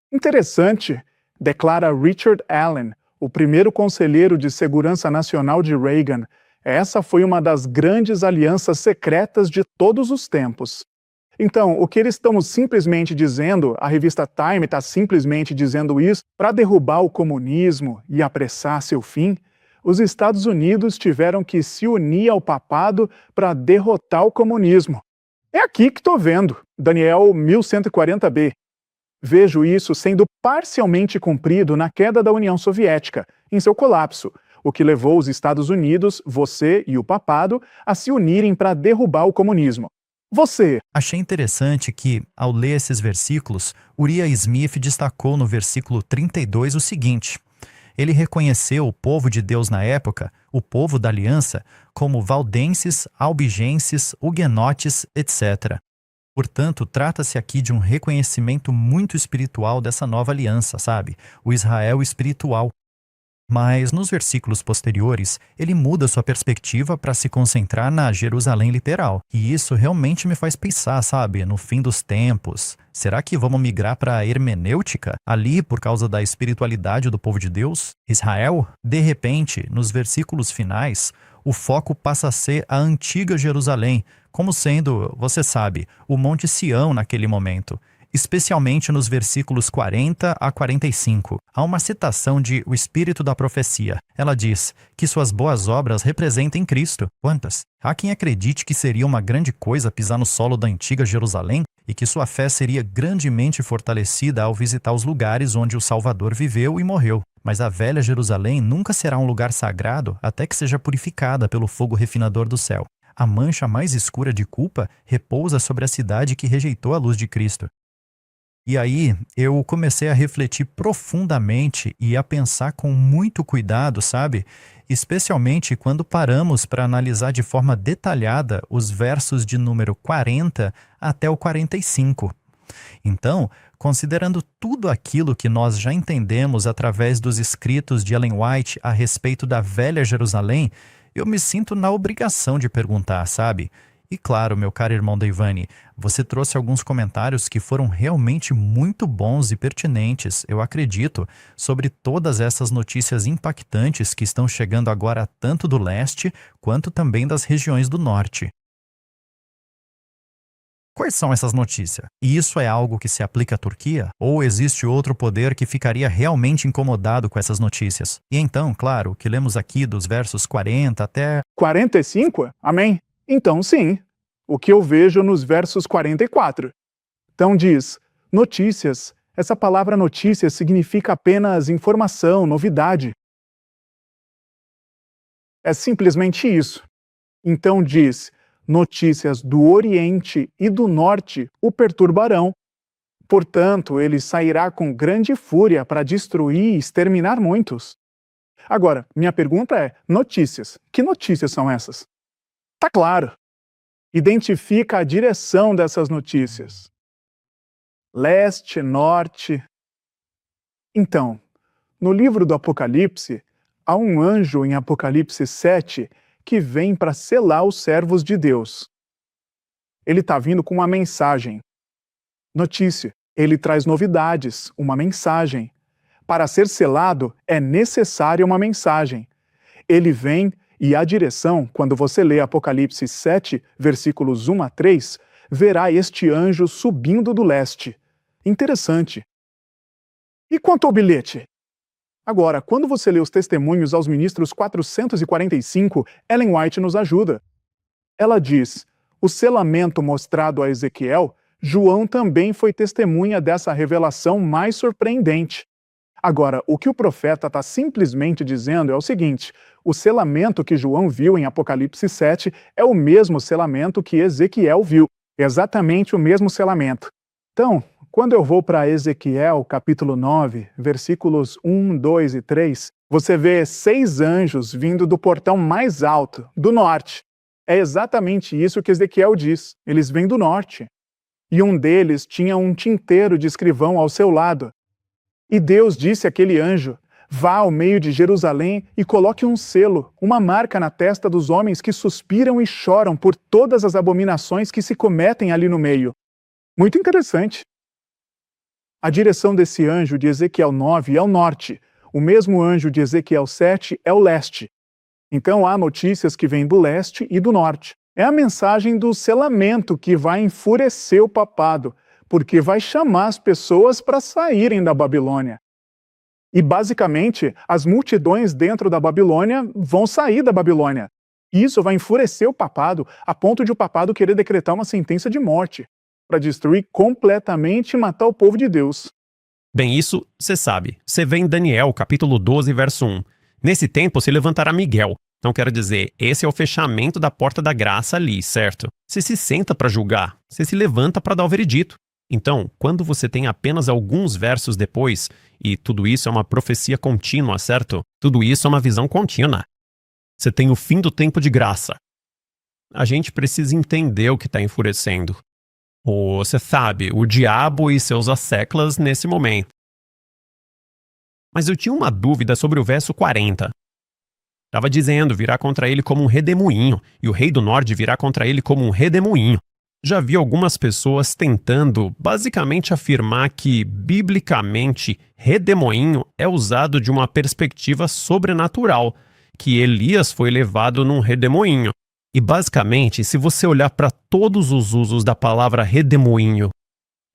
Interessante, declara Richard Allen, o primeiro conselheiro de segurança nacional de Reagan. Essa foi uma das grandes alianças secretas de todos os tempos. Então, o que eles estão simplesmente dizendo, a revista Time está simplesmente dizendo isso, para derrubar o comunismo e apressar seu fim, os Estados Unidos tiveram que se unir ao papado para derrotar o comunismo. É aqui que estou vendo, Daniel 1140b. Vejo isso sendo parcialmente cumprido na queda da União Soviética, em seu colapso, o que levou os Estados Unidos, você e o papado, a se unirem para derrubar o comunismo. Você. Achei interessante que, ao ler esses versículos, Uriah Smith destacou no versículo 32 o seguinte: ele reconheceu o povo de Deus na época, o povo da aliança, como valdenses, albigenses, huguenotes, etc. Portanto, trata-se aqui de um reconhecimento muito espiritual dessa nova aliança, sabe? O Israel espiritual. Mas nos versículos posteriores, ele muda sua perspectiva para se concentrar na Jerusalém literal. E isso realmente me faz pensar, sabe, no fim dos tempos. Será que vamos migrar para a hermenêutica? Ali, por causa da espiritualidade do povo de Deus? Israel? De repente, nos versículos finais, o foco passa a ser a antiga Jerusalém, como sendo, você sabe, o Monte Sião naquele momento. especialmente nos versículos 40 a 45. Há uma citação de O Espírito da Profecia. Ela diz que suas boas obras representem Cristo. Quantas? Há quem acredite que seria uma grande coisa pisar no solo da antiga Jerusalém e que sua fé seria grandemente fortalecida ao visitar os lugares onde o Salvador viveu e morreu. Mas a velha Jerusalém nunca será um lugar sagrado até que seja purificada pelo fogo refinador do céu. A mancha mais escura de culpa repousa sobre a cidade que rejeitou a luz de Cristo. E aí eu comecei a refletir profundamente e a pensar com muito cuidado, sabe? Especialmente quando paramos para analisar de forma detalhada os versos de número 40 até o 45. Então, considerando tudo aquilo que nós já entendemos através dos escritos de Ellen White a respeito da velha Jerusalém, eu me sinto na obrigação de perguntar, sabe? E claro, meu caro irmão Deivani, você trouxe alguns comentários que foram realmente muito bons e pertinentes, eu acredito, sobre todas essas notícias impactantes que estão chegando agora tanto do leste quanto também das regiões do norte. Quais são essas notícias? E isso é algo que se aplica à Turquia? Ou existe outro poder que ficaria realmente incomodado com essas notícias? E então, claro, o que lemos aqui dos versos 40 até 45? Amém? Então, sim. O que eu vejo nos versos 44. Então diz, notícias. Essa palavra notícia significa apenas informação, novidade. É simplesmente isso. Então diz, notícias do Oriente e do Norte o perturbarão. Portanto, ele sairá com grande fúria para destruir e exterminar muitos. Agora, minha pergunta é, notícias. Que notícias são essas? Tá claro. Identifica a direção dessas notícias. Leste, norte. Então, no livro do Apocalipse, há um anjo em Apocalipse 7 que vem para selar os servos de Deus. Ele está vindo com uma mensagem. Notícia, ele traz novidades, uma mensagem. Para ser selado, é necessária uma mensagem. Ele vem e a direção, quando você lê Apocalipse 7, versículos 1 a 3, verá este anjo subindo do leste. Interessante. E quanto ao bilhete? Agora, quando você lê os testemunhos aos ministros 445, Ellen White nos ajuda. Ela diz, o selamento mostrado a Ezequiel, João também foi testemunha dessa revelação mais surpreendente. Agora, o que o profeta está simplesmente dizendo é o seguinte, o selamento que João viu em Apocalipse 7 é o mesmo selamento que Ezequiel viu, exatamente o mesmo selamento. Então, quando eu vou para Ezequiel, capítulo 9, versículos 1, 2 e 3, você vê 6 anjos vindo do portão mais alto, do norte. É exatamente isso que Ezequiel diz, eles vêm do norte. E um deles tinha um tinteiro de escrivão ao seu lado. E Deus disse àquele anjo, vá ao meio de Jerusalém e coloque um selo, uma marca na testa dos homens que suspiram e choram por todas as abominações que se cometem ali no meio. Muito interessante. A direção desse anjo de Ezequiel 9 é o norte, o mesmo anjo de Ezequiel 7 é o leste. Então há notícias que vêm do leste e do norte. É a mensagem do selamento que vai enfurecer o papado, porque vai chamar as pessoas para saírem da Babilônia. E basicamente, as multidões dentro da Babilônia vão sair da Babilônia. Isso vai enfurecer o papado, a ponto de o papado querer decretar uma sentença de morte, para destruir completamente e matar o povo de Deus. Bem, isso você sabe. Você vê em Daniel, capítulo 12, verso 1. Nesse tempo se levantará Miguel. Então, quero dizer, esse é o fechamento da porta da graça ali, certo? Você se senta para julgar, você se levanta para dar o veredito. Então, quando você tem apenas alguns versos depois, e tudo isso é uma profecia contínua, certo? Tudo isso é uma visão contínua. Você tem o fim do tempo de graça. A gente precisa entender o que está enfurecendo. Ou, você sabe, o diabo e seus asseclas nesse momento. Mas eu tinha uma dúvida sobre o verso 40. Estava dizendo, virá contra ele como um redemoinho, e o rei do norte virá contra ele como um redemoinho. Já vi algumas pessoas tentando basicamente afirmar que, biblicamente, redemoinho é usado de uma perspectiva sobrenatural, que Elias foi levado num redemoinho. E basicamente, se você olhar para todos os usos da palavra redemoinho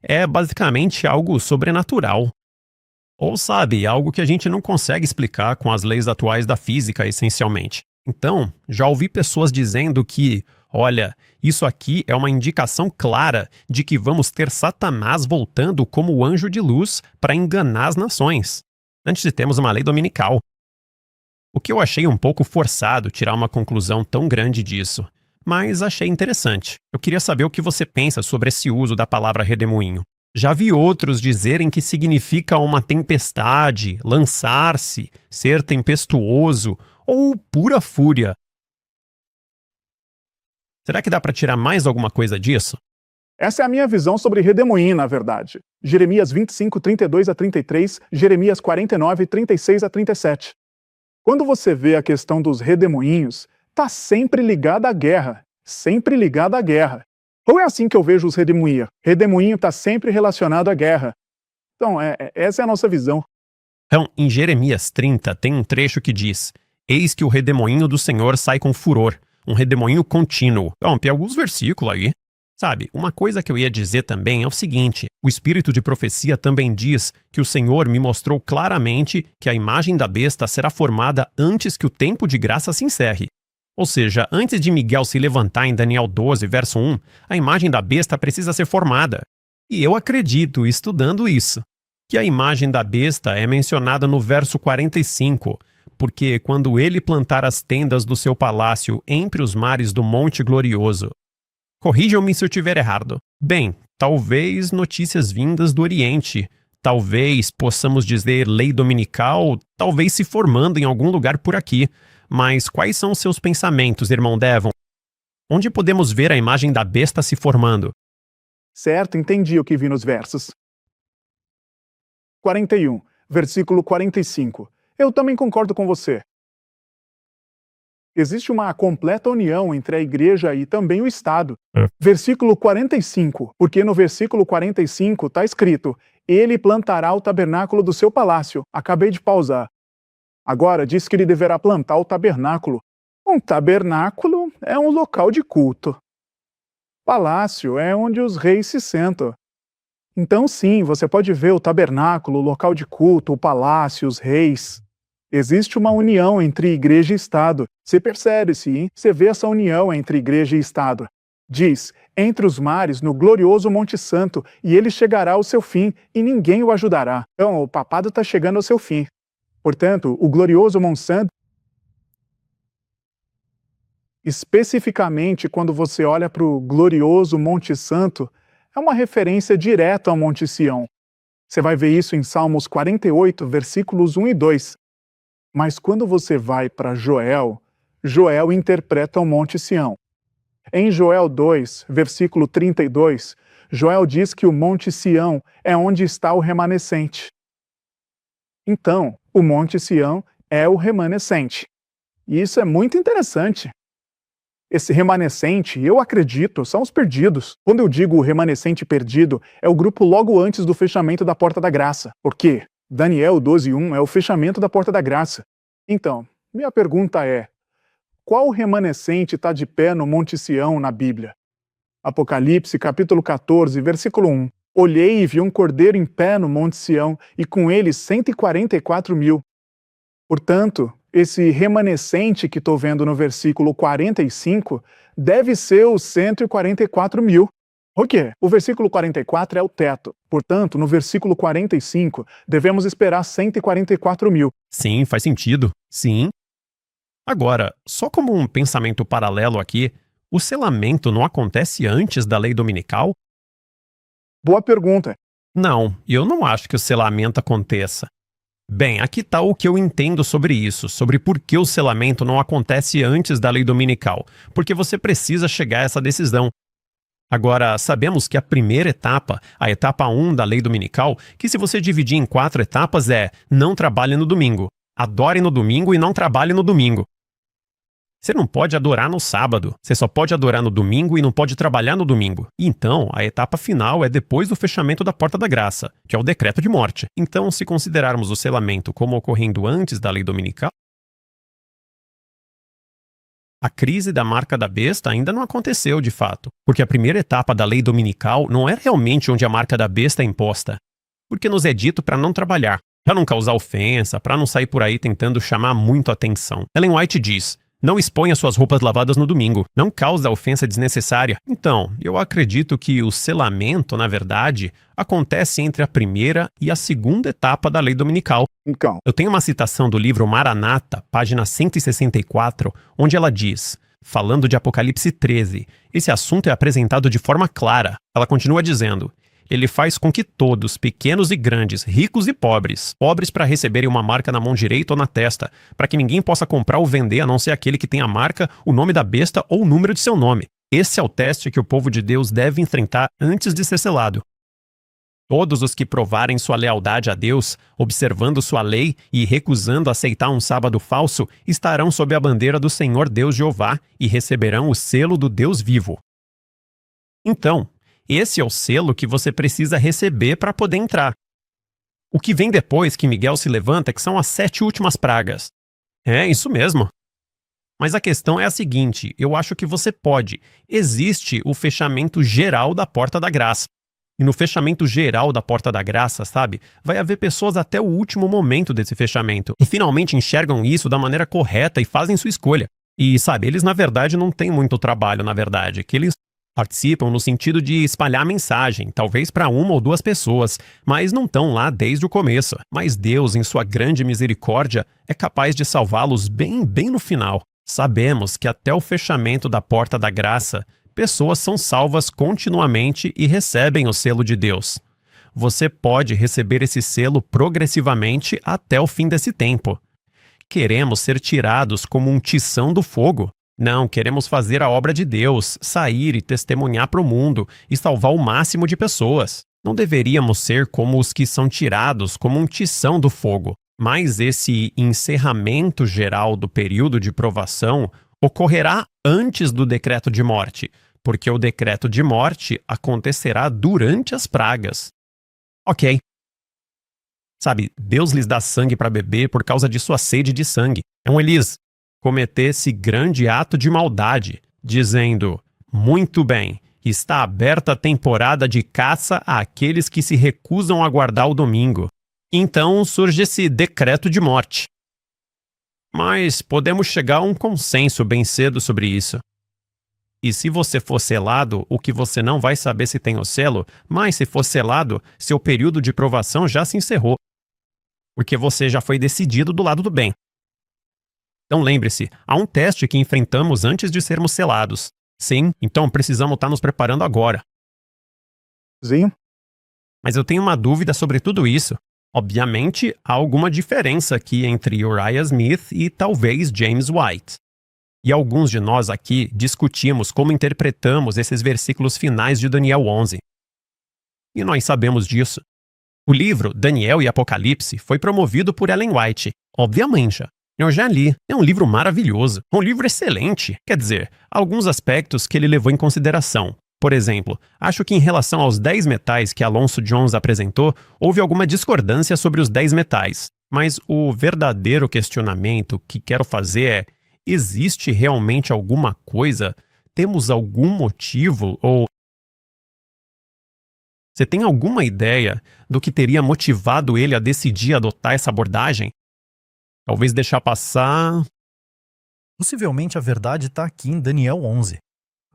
É basicamente algo sobrenatural. Ou sabe, algo que a gente não consegue explicar com as leis atuais da física, essencialmente. Então, já ouvi pessoas dizendo que, olha, isso aqui é uma indicação clara de que vamos ter Satanás voltando como o anjo de luz para enganar as nações, antes de termos uma lei dominical. O que eu achei um pouco forçado tirar uma conclusão tão grande disso, mas achei interessante. Eu queria saber o que você pensa sobre esse uso da palavra redemoinho. Já vi outros dizerem que significa uma tempestade, lançar-se, ser tempestuoso ou pura fúria. Será que dá para tirar mais alguma coisa disso? Essa é a minha visão sobre redemoinho, na verdade. Jeremias 25, 32 a 33, Jeremias 49, 36 a 37. Quando você vê a questão dos redemoinhos, está sempre ligada à guerra. Sempre ligada à guerra. Ou é assim que eu vejo os redemoinhos? Redemoinho está sempre relacionado à guerra. Então, essa é a nossa visão. Então, em Jeremias 30 tem um trecho que diz: Eis que o redemoinho do Senhor sai com furor, um redemoinho contínuo. Então, tem alguns versículos aí. Sabe, uma coisa que eu ia dizer também é o seguinte: o espírito de profecia também diz que o Senhor me mostrou claramente que a imagem da besta será formada antes que o tempo de graça se encerre. Ou seja, antes de Miguel se levantar em Daniel 12, verso 1, a imagem da besta precisa ser formada. E eu acredito, estudando isso, que a imagem da besta é mencionada no verso 45, porque quando ele plantar as tendas do seu palácio entre os mares do Monte Glorioso. Corrijam-me se eu estiver errado. Bem, talvez notícias vindas do Oriente, talvez possamos dizer lei dominical, talvez se formando em algum lugar por aqui. Mas quais são os seus pensamentos, irmão Devon? Onde podemos ver a imagem da besta se formando? Certo, entendi o que vi nos versos. 41, versículo 45. Eu também concordo com você. Existe uma completa união entre a igreja e também o Estado. Versículo 45, porque no versículo 45 está escrito: Ele plantará o tabernáculo do seu palácio. Acabei de pausar. Agora diz que ele deverá plantar o tabernáculo. Um tabernáculo é um local de culto. Palácio é onde os reis se sentam. Então sim, você pode ver o tabernáculo, o local de culto, o palácio, os reis. Existe uma união entre igreja e Estado. Você percebe, sim? Você vê essa união entre igreja e Estado. Diz, entre os mares, no glorioso Monte Santo, e ele chegará ao seu fim, e ninguém o ajudará. Então, o papado está chegando ao seu fim. Portanto, o glorioso Monte Santo, especificamente quando você olha para o glorioso Monte Santo, é uma referência direta ao Monte Sião. Você vai ver isso em Salmos 48, versículos 1 e 2. Mas quando você vai para Joel, Joel interpreta o Monte Sião. Em Joel 2, versículo 32, Joel diz que o Monte Sião é onde está o remanescente. Então, o Monte Sião é o remanescente. E isso é muito interessante. Esse remanescente, eu acredito, são os perdidos. Quando eu digo o remanescente perdido, é o grupo logo antes do fechamento da Porta da Graça. Por quê? Daniel 12:1 é o fechamento da Porta da Graça. Então, minha pergunta é: qual remanescente está de pé no Monte Sião na Bíblia? Apocalipse, capítulo 14, versículo 1. Olhei e vi um cordeiro em pé no Monte Sião, e com ele 144.000. Portanto, esse remanescente que estou vendo no versículo 45 deve ser os 144.000. O quê? O versículo 44 é o teto. Portanto, no versículo 45, devemos esperar 144.000. Sim, faz sentido. Sim. Agora, só como um pensamento paralelo aqui, o selamento não acontece antes da lei dominical? Boa pergunta. Não, eu não acho que o selamento aconteça. Bem, aqui está o que eu entendo sobre isso, sobre por que o selamento não acontece antes da lei dominical, porque você precisa chegar a essa decisão. Agora, sabemos que a primeira etapa, a etapa 1 da lei dominical, que se você dividir em 4 etapas é: não trabalhe no domingo, adore no domingo e não trabalhe no domingo. Você não pode adorar no sábado, você só pode adorar no domingo e não pode trabalhar no domingo. Então, a etapa final é depois do fechamento da Porta da Graça, que é o decreto de morte. Então, se considerarmos o selamento como ocorrendo antes da lei dominical, A crise da marca da besta ainda não aconteceu de fato, porque a primeira etapa da lei dominical não é realmente onde a marca da besta é imposta. Porque nos é dito para não trabalhar, para não causar ofensa, para não sair por aí tentando chamar muito atenção. Ellen White diz: não exponha suas roupas lavadas no domingo, não cause ofensa desnecessária. Então, eu acredito que o selamento, na verdade, acontece entre a primeira e a segunda etapa da lei dominical. Então, Eu tenho uma citação do livro Maranata, página 164, onde ela diz, falando de Apocalipse 13, esse assunto é apresentado de forma clara. Ela continua dizendo: ele faz com que todos, pequenos e grandes, ricos e pobres para receberem uma marca na mão direita ou na testa, para que ninguém possa comprar ou vender a não ser aquele que tem a marca, o nome da besta ou o número de seu nome. Esse é o teste que o povo de Deus deve enfrentar antes de ser selado. Todos os que provarem sua lealdade a Deus, observando sua lei e recusando aceitar um sábado falso, estarão sob a bandeira do Senhor Deus Jeová e receberão o selo do Deus vivo. Então, esse é o selo que você precisa receber para poder entrar. O que vem depois que Miguel se levanta é que são as 7 últimas pragas. É, isso mesmo. Mas a questão é a seguinte, eu acho que você pode. Existe o fechamento geral da Porta da Graça. E no fechamento geral da Porta da Graça, sabe, vai haver pessoas até o último momento desse fechamento e finalmente enxergam isso da maneira correta e fazem sua escolha. E, sabe, eles na verdade não têm muito trabalho, na verdade, que eles participam no sentido de espalhar a mensagem, talvez para 1 ou 2 pessoas, mas não estão lá desde o começo. Mas Deus, em sua grande misericórdia, é capaz de salvá-los bem no final. Sabemos que até o fechamento da Porta da Graça, pessoas são salvas continuamente e recebem o selo de Deus. Você pode receber esse selo progressivamente até o fim desse tempo. Queremos ser tirados como um tição do fogo. Não, queremos fazer a obra de Deus, sair e testemunhar para o mundo e salvar o máximo de pessoas. Não deveríamos ser como os que são tirados como um tição do fogo. Mas esse encerramento geral do período de provação ocorrerá antes do decreto de morte, porque o decreto de morte acontecerá durante as pragas. Ok. Sabe, Deus lhes dá sangue para beber por causa de sua sede de sangue. Então eles cometesse grande ato de maldade, dizendo: muito bem, está aberta a temporada de caça àqueles que se recusam a guardar o domingo. Então surge esse decreto de morte. Mas podemos chegar a um consenso bem cedo sobre isso. E se você for selado, o que você não vai saber se tem o selo, mas se for selado, seu período de provação já se encerrou. Porque você já foi decidido do lado do bem. Então lembre-se, há um teste que enfrentamos antes de sermos selados. Sim, então precisamos estar nos preparando agora. Sim. Mas eu tenho uma dúvida sobre tudo isso. Obviamente, há alguma diferença aqui entre Uriah Smith e talvez James White. E alguns de nós aqui discutimos como interpretamos esses versículos finais de Daniel 11. E nós sabemos disso. O livro Daniel e Apocalipse foi promovido por Ellen White, obviamente. Eu já li, é um livro maravilhoso, um livro excelente. Quer dizer, há alguns aspectos que ele levou em consideração. Por exemplo, acho que em relação aos 10 metais que Alonso Jones apresentou, houve alguma discordância sobre os 10 metais. Mas o verdadeiro questionamento que quero fazer é: existe realmente alguma coisa? Temos algum motivo? Ou você tem alguma ideia do que teria motivado ele a decidir adotar essa abordagem? Talvez deixar passar... Possivelmente a verdade está aqui em Daniel 11.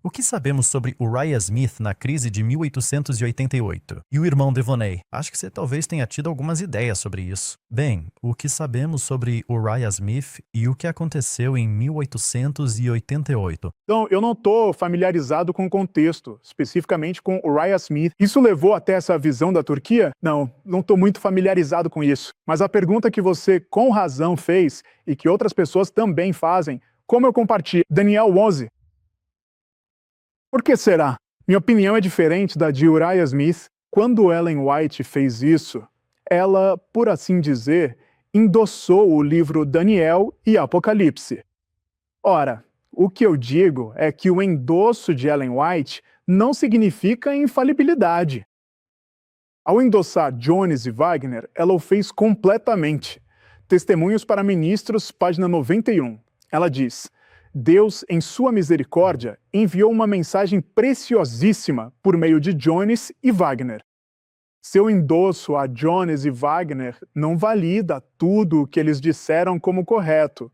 O que sabemos sobre Uriah Smith na crise de 1888? E o irmão Devonay? Acho que você talvez tenha tido algumas ideias sobre isso. Bem, o que sabemos sobre Uriah Smith e o que aconteceu em 1888? Então, eu não estou familiarizado com o contexto, especificamente com Uriah Smith. Isso levou até essa visão da Turquia? Não estou muito familiarizado com isso. Mas a pergunta que você com razão fez e que outras pessoas também fazem, como eu compartilho Daniel 11? Por que será? Minha opinião é diferente da de Uriah Smith. Quando Ellen White fez isso, ela, por assim dizer, endossou o livro Daniel e Apocalipse. Ora, o que eu digo é que o endosso de Ellen White não significa infalibilidade. Ao endossar Jones e Wagner, ela o fez completamente. Testemunhos para Ministros, página 91. Ela diz: Deus, em sua misericórdia, enviou uma mensagem preciosíssima por meio de Jones e Wagner. Seu endosso a Jones e Wagner não valida tudo o que eles disseram como correto.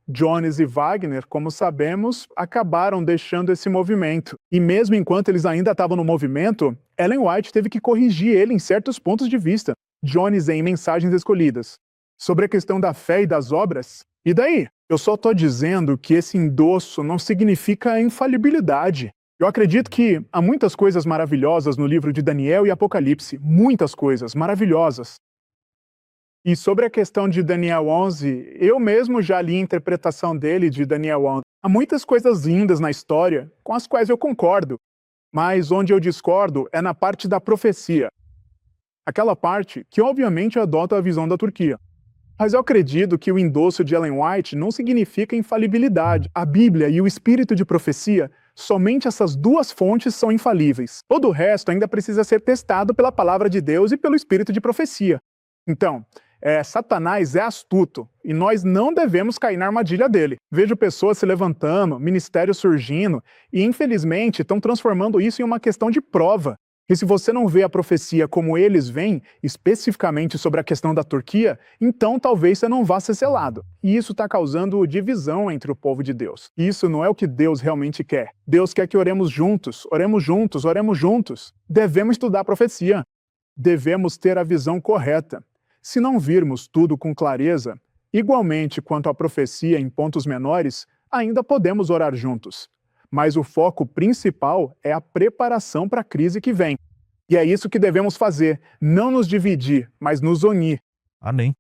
Jones e Wagner, como sabemos, acabaram deixando esse movimento. E mesmo enquanto eles ainda estavam no movimento, Ellen White teve que corrigir ele em certos pontos de vista. Jones em Mensagens Escolhidas. Sobre a questão da fé e das obras, e daí? Eu só estou dizendo que esse endosso não significa infalibilidade. Eu acredito que há muitas coisas maravilhosas no livro de Daniel e Apocalipse. Muitas coisas maravilhosas. E sobre a questão de Daniel 11, eu mesmo já li a interpretação dele de Daniel 11. Há muitas coisas lindas na história com as quais eu concordo, mas onde eu discordo é na parte da profecia. Aquela parte que obviamente adota a visão da Turquia. Mas eu acredito que o endosso de Ellen White não significa infalibilidade. A Bíblia e o espírito de profecia, somente essas duas fontes são infalíveis. Todo o resto ainda precisa ser testado pela palavra de Deus e pelo espírito de profecia. Então, Satanás é astuto e nós não devemos cair na armadilha dele. Vejo pessoas se levantando, ministérios surgindo e, infelizmente, estão transformando isso em uma questão de prova. E se você não vê a profecia como eles veem, especificamente sobre a questão da Turquia, então talvez você não vá ser selado. E isso está causando divisão entre o povo de Deus. E isso não é o que Deus realmente quer. Deus quer que oremos juntos, oremos juntos, oremos juntos. Devemos estudar a profecia. Devemos ter a visão correta. Se não virmos tudo com clareza, igualmente quanto à profecia em pontos menores, ainda podemos orar juntos. Mas o foco principal é a preparação para a crise que vem. E é isso que devemos fazer, não nos dividir, mas nos unir. Amém.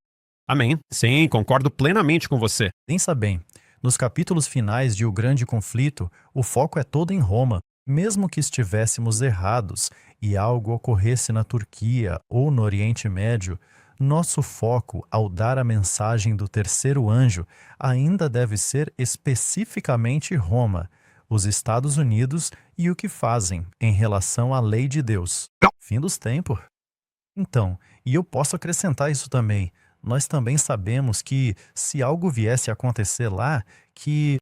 Amém. Sim, concordo plenamente com você. Pensa bem, nos capítulos finais de O Grande Conflito, o foco é todo em Roma. Mesmo que estivéssemos errados e algo ocorresse na Turquia ou no Oriente Médio, nosso foco ao dar a mensagem do terceiro anjo ainda deve ser especificamente Roma, os Estados Unidos e o que fazem em relação à lei de Deus. Fim dos tempos. Então, e eu posso acrescentar isso também, nós também sabemos que se algo viesse a acontecer lá, que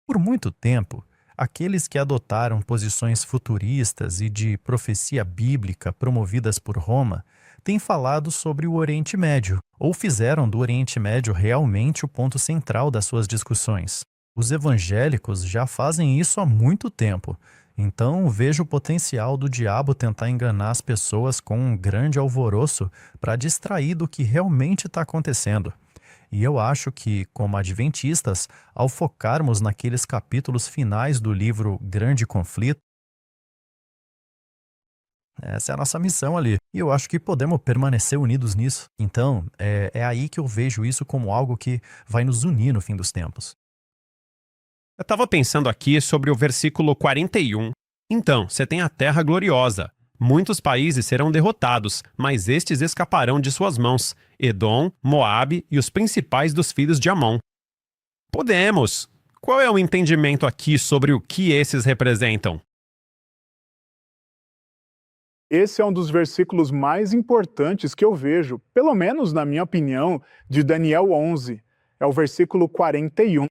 por muito tempo, aqueles que adotaram posições futuristas e de profecia bíblica promovidas por Roma têm falado sobre o Oriente Médio, ou fizeram do Oriente Médio realmente o ponto central das suas discussões. Os evangélicos já fazem isso há muito tempo, então vejo o potencial do diabo tentar enganar as pessoas com um grande alvoroço para distrair do que realmente está acontecendo. E eu acho que, como adventistas, ao focarmos naqueles capítulos finais do livro Grande Conflito, essa é a nossa missão ali. E eu acho que podemos permanecer unidos nisso. Então, é aí que eu vejo isso como algo que vai nos unir no fim dos tempos. Eu estava pensando aqui sobre o versículo 41. Então, você tem a terra gloriosa. Muitos países serão derrotados, mas estes escaparão de suas mãos: Edom, Moabe e os principais dos filhos de Amon. Podemos! Qual é o entendimento aqui sobre o que esses representam? Esse é um dos versículos mais importantes que eu vejo, pelo menos na minha opinião, de Daniel 11. É o versículo 41.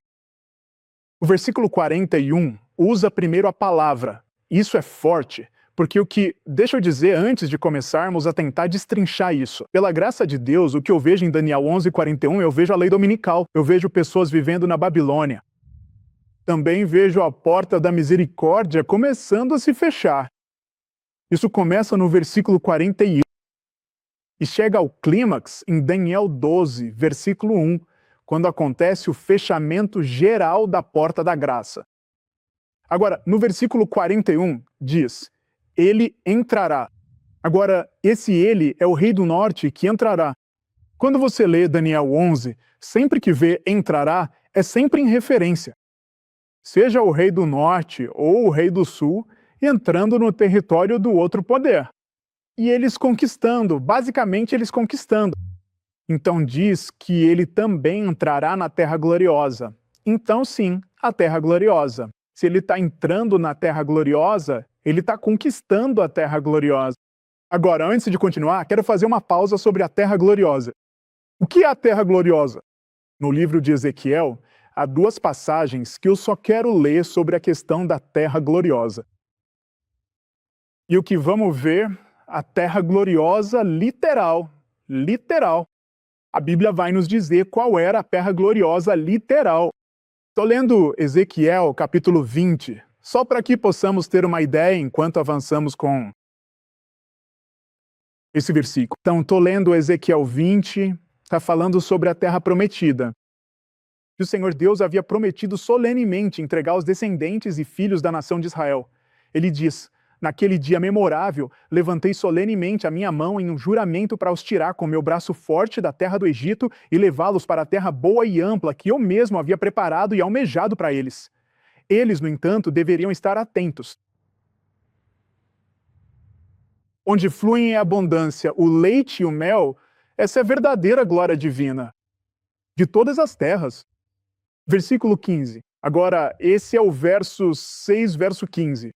O versículo 41 usa primeiro a palavra. Isso é forte, porque deixa eu dizer antes de começarmos a tentar destrinchar isso. Pela graça de Deus, o que eu vejo em Daniel 11:41, eu vejo a lei dominical. Eu vejo pessoas vivendo na Babilônia. Também vejo a porta da misericórdia começando a se fechar. Isso começa no versículo 41 e chega ao clímax em Daniel 12, versículo 1, quando acontece o fechamento geral da porta da graça. Agora, no versículo 41 diz: ele entrará. Agora, esse ele é o rei do norte que entrará. Quando você lê Daniel 11, sempre que vê entrará, é sempre em referência. Seja o rei do norte ou o rei do sul, entrando no território do outro poder. E eles conquistando, basicamente eles conquistando. Então diz que ele também entrará na terra gloriosa. Então sim, a terra gloriosa. Se ele está entrando na terra gloriosa, ele está conquistando a terra gloriosa. Agora, antes de continuar, quero fazer uma pausa sobre a terra gloriosa. O que é a terra gloriosa? No livro de Ezequiel, há duas passagens que eu só quero ler sobre a questão da terra gloriosa. E o que vamos ver, a terra gloriosa literal. A Bíblia vai nos dizer qual era a terra gloriosa literal. Estou lendo Ezequiel, capítulo 20, só para que possamos ter uma ideia enquanto avançamos com esse versículo. Então, estou lendo Ezequiel 20, está falando sobre a terra prometida. Que o Senhor Deus havia prometido solenemente entregar aos descendentes e filhos da nação de Israel. Ele diz: naquele dia memorável, levantei solenemente a minha mão em um juramento para os tirar com meu braço forte da terra do Egito e levá-los para a terra boa e ampla que eu mesmo havia preparado e almejado para eles. Eles, no entanto, deveriam estar atentos. Onde fluem em abundância o leite e o mel, essa é a verdadeira glória divina de todas as terras. Versículo 15. Agora, esse é o verso 6, verso 15.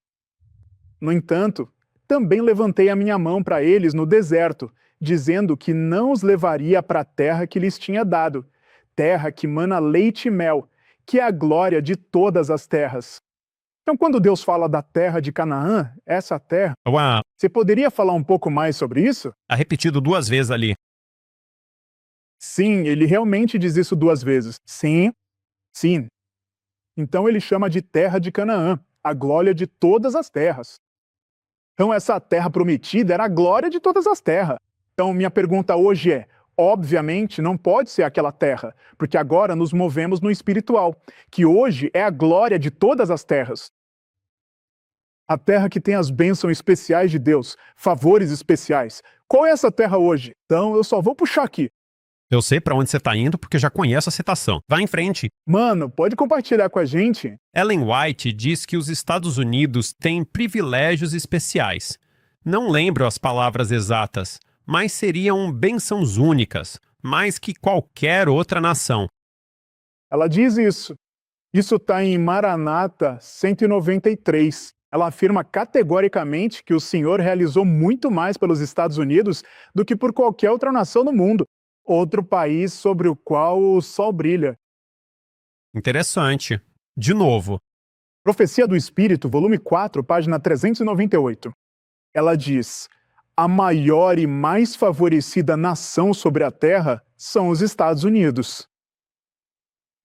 No entanto, também levantei a minha mão para eles no deserto, dizendo que não os levaria para a terra que lhes tinha dado, terra que mana leite e mel, que é a glória de todas as terras. Então, quando Deus fala da terra de Canaã, essa terra, Uau, você poderia falar um pouco mais sobre isso? tá repetido 2 vezes ali. Sim, ele realmente diz isso 2 vezes. Sim. Então ele chama de terra de Canaã, a glória de todas as terras. Então essa terra prometida era a glória de todas as terras. Então minha pergunta hoje é, obviamente não pode ser aquela terra, porque agora nos movemos no espiritual, que hoje é a glória de todas as terras. A terra que tem as bênçãos especiais de Deus, favores especiais. Qual é essa terra hoje? Então eu só vou puxar aqui. Eu sei pra onde você tá indo porque já conheço a citação. Vá em frente. Mano, pode compartilhar com a gente? Ellen White diz que os Estados Unidos têm privilégios especiais. Não lembro as palavras exatas, mas seriam bênçãos únicas, mais que qualquer outra nação. Ela diz isso. Isso está em Maranata 193. Ela afirma categoricamente que o Senhor realizou muito mais pelos Estados Unidos do que por qualquer outra nação no mundo, outro país sobre o qual o sol brilha. Interessante. De novo, Profecia do Espírito, volume 4, página 398. Ela diz: a maior e mais favorecida nação sobre a Terra são os Estados Unidos.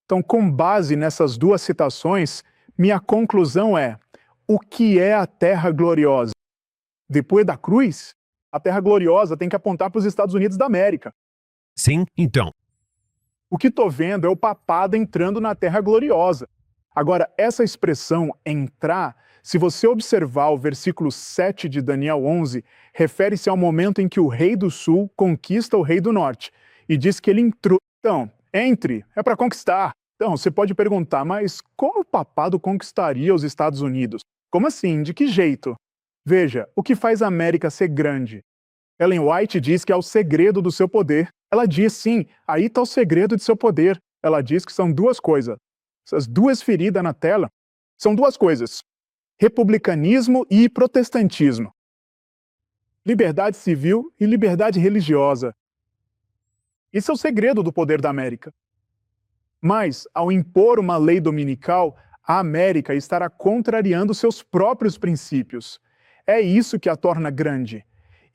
Então, com base nessas duas citações, minha conclusão é: o que é a Terra Gloriosa? Depois da cruz, a Terra Gloriosa tem que apontar para os Estados Unidos da América. sim, então. O que estou vendo é o papado entrando na Terra Gloriosa. Agora, essa expressão entrar, se você observar o versículo 7 de Daniel 11, refere-se ao momento em que o rei do sul conquista o rei do norte e diz que ele entrou. Então, entre, é para conquistar. Então, você pode perguntar, mas como o papado conquistaria os Estados Unidos? Como assim? De que jeito? Veja, o que faz a América ser grande? Ellen White diz que é o segredo do seu poder. Ela diz, sim, aí está o segredo de seu poder. Ela diz que são duas coisas. Essas duas feridas na tela são duas coisas: republicanismo e protestantismo. Liberdade civil e liberdade religiosa. Isso é o segredo do poder da América. Mas, ao impor uma lei dominical, a América estará contrariando seus próprios princípios. É isso que a torna grande.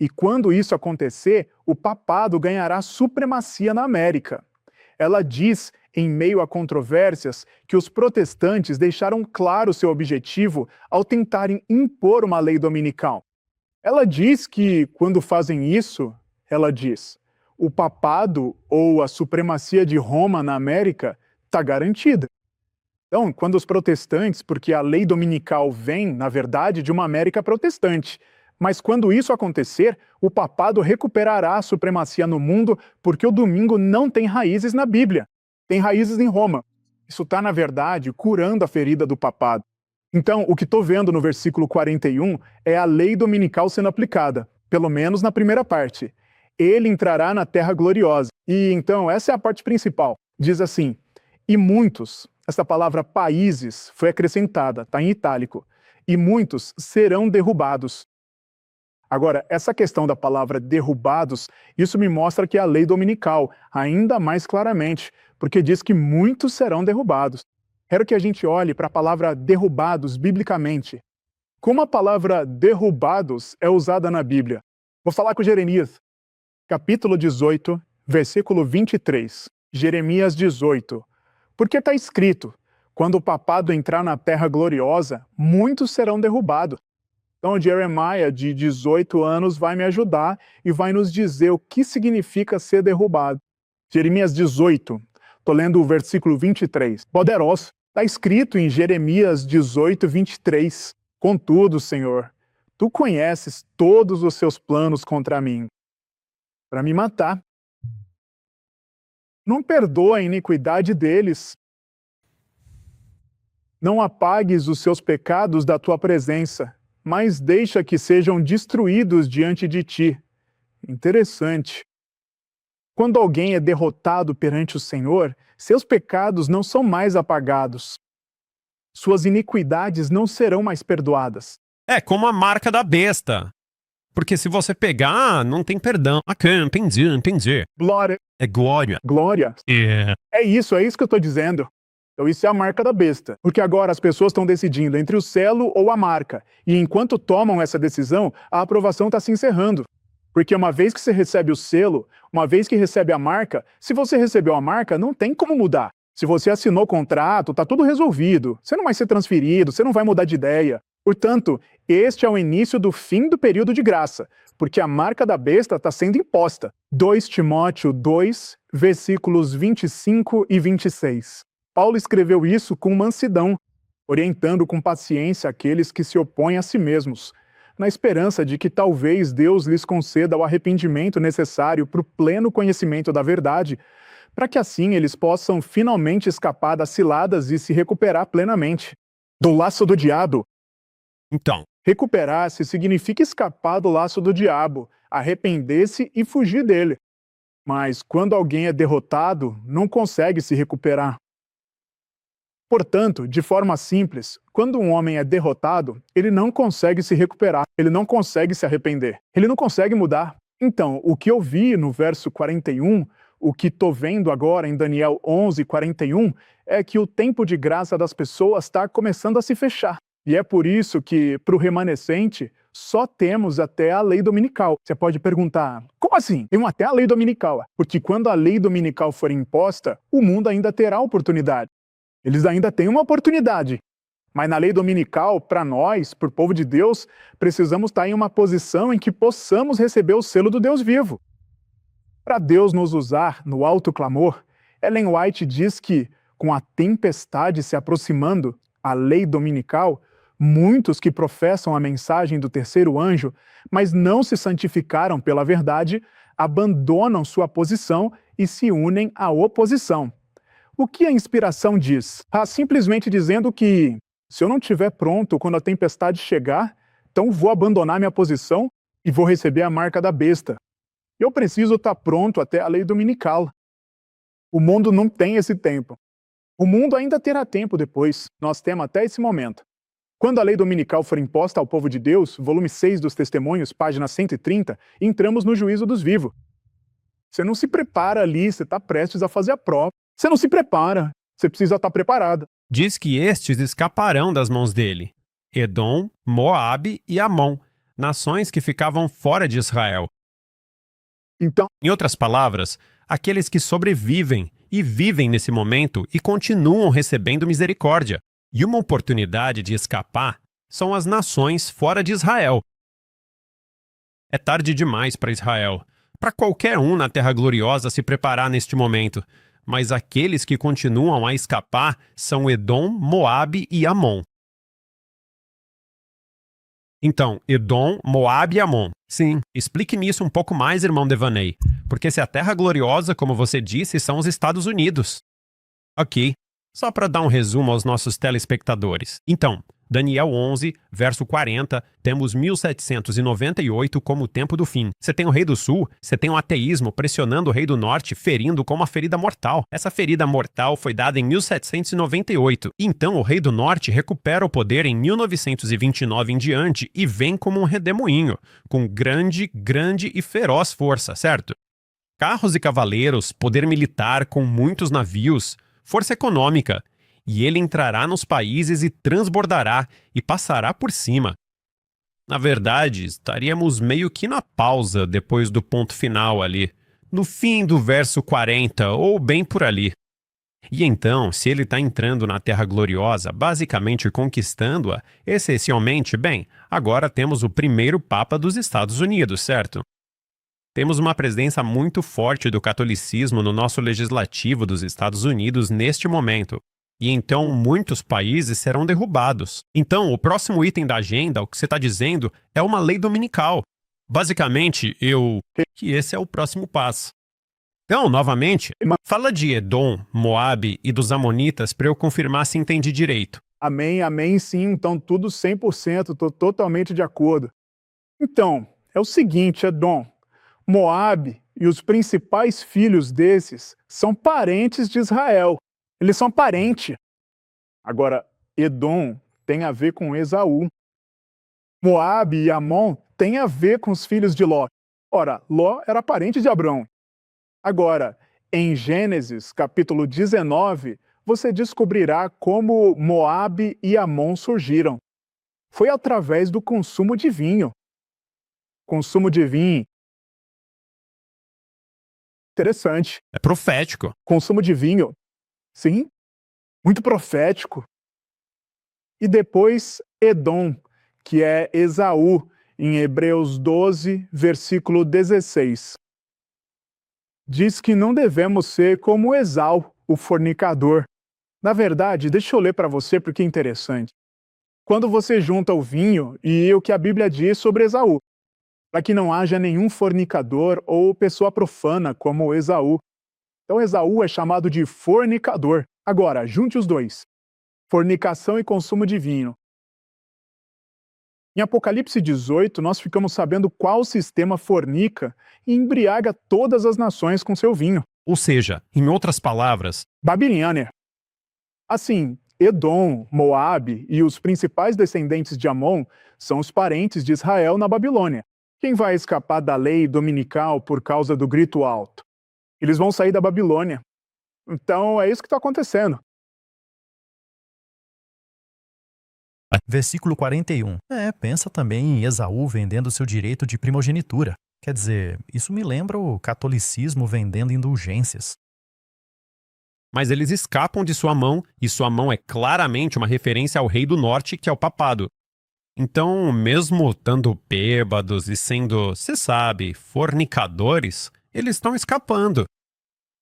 E quando isso acontecer, o papado ganhará supremacia na América. Ela diz, em meio a controvérsias, que os protestantes deixaram claro seu objetivo ao tentarem impor uma lei dominical. Ela diz que, quando fazem isso, ela diz, o papado ou a supremacia de Roma na América está garantida. Então, quando os protestantes, porque a lei dominical vem, na verdade, de uma América protestante, mas quando isso acontecer, o papado recuperará a supremacia no mundo, porque o domingo não tem raízes na Bíblia, tem raízes em Roma. Isso está, na verdade, curando a ferida do papado. Então, o que estou vendo no versículo 41 é a lei dominical sendo aplicada, pelo menos na primeira parte. Ele entrará na terra gloriosa. E então, essa é a parte principal. Diz assim, e muitos, essa palavra países foi acrescentada, está em itálico, e muitos serão derrubados. Agora, essa questão da palavra derrubados, isso me mostra que é a lei dominical, ainda mais claramente, porque diz que muitos serão derrubados. Quero que a gente olhe para a palavra derrubados biblicamente. Como a palavra derrubados é usada na Bíblia? Vou falar com Jeremias, capítulo 18, versículo 23. Jeremias 18. Porque está escrito, quando o papado entrar na terra gloriosa, muitos serão derrubados. Então, Jeremias, de 18 anos, vai me ajudar e vai nos dizer o que significa ser derrubado. Jeremias 18, estou lendo o versículo 23. Poderoso, está escrito em Jeremias 18, 23. Contudo, Senhor, tu conheces todos os seus planos contra mim, para me matar. Não perdoa a iniquidade deles. Não apagues os seus pecados da tua presença, mas deixa que sejam destruídos diante de ti. Interessante. Quando alguém é derrotado perante o Senhor, seus pecados não são mais apagados. Suas iniquidades não serão mais perdoadas. É como a marca da besta. Porque se você pegar, não tem perdão. Entendi. Glória. É glória. Glória. É isso que eu estou dizendo. Então isso é a marca da besta. Porque agora as pessoas estão decidindo entre o selo ou a marca. E enquanto tomam essa decisão, a aprovação está se encerrando. Porque uma vez que você recebe o selo, uma vez que recebe a marca, se você recebeu a marca, não tem como mudar. Se você assinou o contrato, está tudo resolvido. Você não vai ser transferido, você não vai mudar de ideia. Portanto, este é o início do fim do período de graça, porque a marca da besta está sendo imposta. 2 Timóteo 2, versículos 25 e 26. Paulo escreveu isso com mansidão, orientando com paciência aqueles que se opõem a si mesmos, na esperança de que talvez Deus lhes conceda o arrependimento necessário para o pleno conhecimento da verdade, para que assim eles possam finalmente escapar das ciladas e se recuperar plenamente do laço do diabo. Então, recuperar-se significa escapar do laço do diabo, arrepender-se e fugir dele. Mas quando alguém é derrotado, não consegue se recuperar. Portanto, de forma simples, quando um homem é derrotado, ele não consegue se recuperar, ele não consegue se arrepender, ele não consegue mudar. Então, o que eu vi no verso 41, o que estou vendo agora em Daniel 11, 41, é que o tempo de graça das pessoas está começando a se fechar. E é por isso que, para o remanescente, só temos até a lei dominical. Você pode perguntar, como assim? Tem até a lei dominical? Porque quando a lei dominical for imposta, o mundo ainda terá oportunidade. Eles ainda têm uma oportunidade. Mas na lei dominical, para nós, para o povo de Deus, precisamos estar em uma posição em que possamos receber o selo do Deus vivo. Para Deus nos usar no alto clamor, Ellen White diz que, com a tempestade se aproximando, a lei dominical, muitos que professam a mensagem do terceiro anjo, mas não se santificaram pela verdade, abandonam sua posição e se unem à oposição. O que a inspiração diz? Simplesmente dizendo que, se eu não estiver pronto quando a tempestade chegar, então vou abandonar minha posição e vou receber a marca da besta. Eu preciso estar pronto até a lei dominical. O mundo não tem esse tempo. O mundo ainda terá tempo depois. Nós temos até esse momento. Quando a lei dominical for imposta ao povo de Deus, volume 6 dos Testemunhos, página 130, entramos no juízo dos vivos. Você não se prepara ali, você está prestes a fazer a prova. Você não se prepara, você precisa estar preparado. Diz que estes escaparão das mãos dele. Edom, Moabe e Amon, nações que ficavam fora de Israel. Então, em outras palavras, aqueles que sobrevivem e vivem nesse momento e continuam recebendo misericórdia. E uma oportunidade de escapar são as nações fora de Israel. É tarde demais para Israel, para qualquer um na Terra Gloriosa se preparar neste momento. Mas aqueles que continuam a escapar são Edom, Moabe e Amon. Então, Edom, Moabe e Amon. Sim, explique-me isso um pouco mais, irmão Devaney. Porque se a Terra Gloriosa, como você disse, são os Estados Unidos. Ok, só para dar um resumo aos nossos telespectadores. Então, Daniel 11, verso 40, temos 1798 como o tempo do fim. Você tem o rei do sul, você tem o ateísmo pressionando o rei do norte, ferindo com uma ferida mortal. Essa ferida mortal foi dada em 1798. Então o rei do norte recupera o poder em 1929 em diante e vem como um redemoinho, com grande e feroz força, certo? Carros e cavaleiros, poder militar com muitos navios, força econômica. E ele entrará nos países e transbordará e passará por cima. Na verdade, estaríamos meio que na pausa depois do ponto final ali, no fim do verso 40 ou bem por ali. E então, se ele está entrando na Terra Gloriosa, basicamente conquistando-a, essencialmente, bem, agora temos o primeiro Papa dos Estados Unidos, certo? Temos uma presença muito forte do catolicismo no nosso legislativo dos Estados Unidos neste momento. E então muitos países serão derrubados. Então, o próximo item da agenda, o que você está dizendo, é uma lei dominical. Basicamente, que esse é o próximo passo. Então, novamente, fala de Edom, Moabe e dos Amonitas para eu confirmar se entendi direito. Amém, amém, sim. Então, tudo 100%, estou totalmente de acordo. Então, é o seguinte, Edom, Moabe e os principais filhos desses são parentes de Israel. Eles são parentes. Agora, Edom tem a ver com Esaú. Moabe e Amon têm a ver com os filhos de Ló. Ora, Ló era parente de Abrão. Agora, em Gênesis, capítulo 19, você descobrirá como Moabe e Amon surgiram. Foi através do consumo de vinho. Consumo de vinho. Interessante. É profético. Consumo de vinho. Sim, muito profético. E depois Edom, que é Esaú, em Hebreus 12, versículo 16. Diz que não devemos ser como Esau, o fornicador. Na verdade, deixa eu ler para você porque é interessante. Quando você junta o vinho e o que a Bíblia diz sobre Esaú, para que não haja nenhum fornicador ou pessoa profana como Esaú. Então Esaú é chamado de fornicador. Agora, junte os dois. Fornicação e consumo de vinho. Em Apocalipse 18, nós ficamos sabendo qual sistema fornica e embriaga todas as nações com seu vinho. Ou seja, em outras palavras, Babilônia. Assim, Edom, Moabe e os principais descendentes de Amon são os parentes de Israel na Babilônia. Quem vai escapar da lei dominical por causa do grito alto? Eles vão sair da Babilônia. Então, é isso que está acontecendo. Versículo 41. Pensa também em Esaú vendendo seu direito de primogenitura. Quer dizer, isso me lembra o catolicismo vendendo indulgências. mas eles escapam de sua mão, e sua mão é claramente uma referência ao rei do norte, que é o papado. Então, mesmo estando bêbados e sendo, você sabe, fornicadores, eles estão escapando.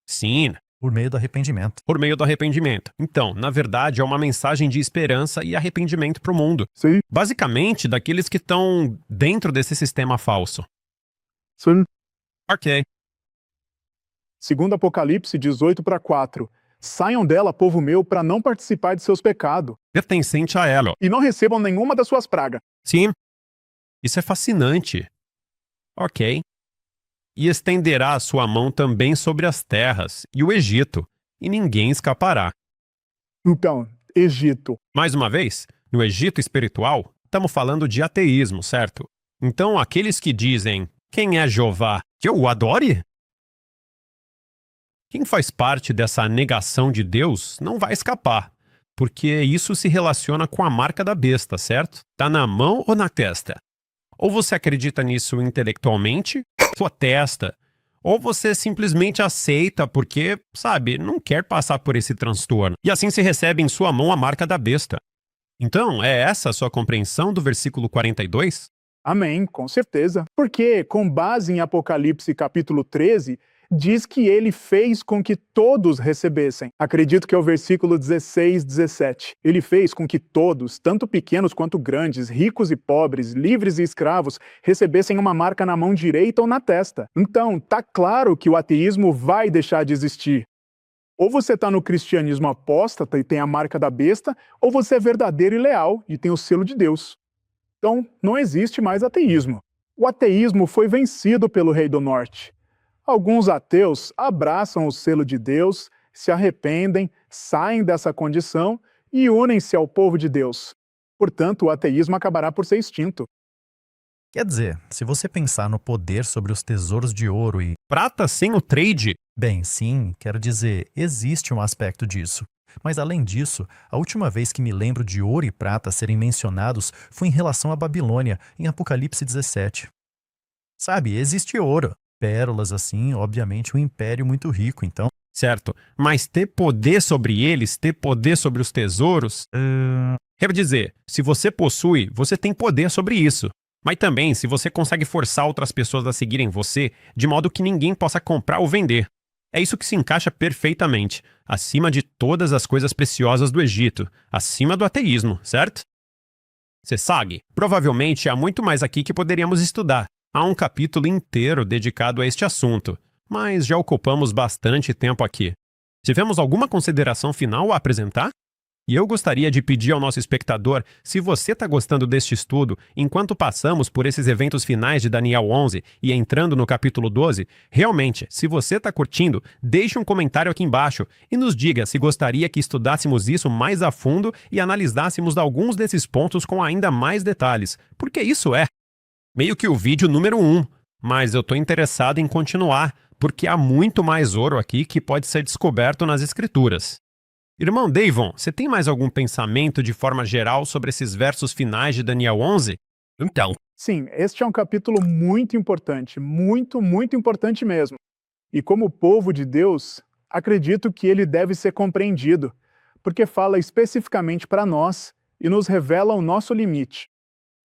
Sim, Por meio do arrependimento. por meio do arrependimento. Então, na verdade, é uma mensagem de esperança e arrependimento para o mundo. Sim, Basicamente, daqueles que estão dentro desse sistema falso. sim. Ok. Segundo Apocalipse 18:4. Saiam dela, povo meu, para não participar de seus pecados, Pertencente a ela. e não recebam nenhuma das suas pragas. Sim. Isso é fascinante. Ok. E estenderá a sua mão também sobre as terras e o Egito, e ninguém escapará. Então, Egito. Mais uma vez, no Egito espiritual, estamos falando de ateísmo, certo? Então, aqueles que dizem, quem é Jeová? Que eu o adore? Quem faz parte dessa negação de Deus não vai escapar, porque isso se relaciona com a marca da besta, certo? Tá na mão ou na testa? Ou você acredita nisso intelectualmente, sua testa, ou você simplesmente aceita porque, sabe, não quer passar por esse transtorno. E assim se recebe em sua mão a marca da besta. Então, é essa a sua compreensão do versículo 42? Amém, com certeza. Porque, com base em Apocalipse capítulo 13, diz que ele fez com que todos recebessem. Acredito que é o versículo 16, 17. Ele fez com que todos, tanto pequenos quanto grandes, ricos e pobres, livres e escravos, recebessem uma marca na mão direita ou na testa. Então, tá claro que o ateísmo vai deixar de existir. Ou você está no cristianismo apóstata e tem a marca da besta, ou você é verdadeiro e leal e tem o selo de Deus. Então, não existe mais ateísmo. O ateísmo foi vencido pelo Rei do Norte. Alguns ateus abraçam o selo de Deus, se arrependem, saem dessa condição e unem-se ao povo de Deus. Portanto, o ateísmo acabará por ser extinto. Quer dizer, se você pensar no poder sobre os tesouros de ouro e... Prata sem o trade? Bem, sim, quero dizer, existe um aspecto disso. Mas além disso, a última vez que me lembro de ouro e prata serem mencionados foi em relação à Babilônia, em Apocalipse 17. Sabe, existe ouro, pérolas assim, obviamente um império muito rico, então... Certo, mas ter poder sobre eles, ter poder sobre os tesouros... Quer dizer, se você possui, você tem poder sobre isso. Mas também se você consegue forçar outras pessoas a seguirem você, de modo que ninguém possa comprar ou vender. É isso que se encaixa perfeitamente, acima de todas as coisas preciosas do Egito, acima do ateísmo, certo? Sesag, provavelmente há muito mais aqui que poderíamos estudar. Há um capítulo inteiro dedicado a este assunto, mas já ocupamos bastante tempo aqui. Tivemos alguma consideração final a apresentar? E eu gostaria de pedir ao nosso espectador, se você está gostando deste estudo, enquanto passamos por esses eventos finais de Daniel 11 e entrando no capítulo 12, realmente, se você está curtindo, deixe um comentário aqui embaixo e nos diga se gostaria que estudássemos isso mais a fundo e analisássemos alguns desses pontos com ainda mais detalhes, porque isso é meio que o vídeo número 1, mas eu estou interessado em continuar, porque há muito mais ouro aqui que pode ser descoberto nas escrituras. Irmão Davon, você tem mais algum pensamento de forma geral sobre esses versos finais de Daniel 11? Então, Sim, este é um capítulo muito importante, muito, muito importante mesmo. E como povo de Deus, acredito que ele deve ser compreendido, porque fala especificamente para nós e nos revela o nosso limite.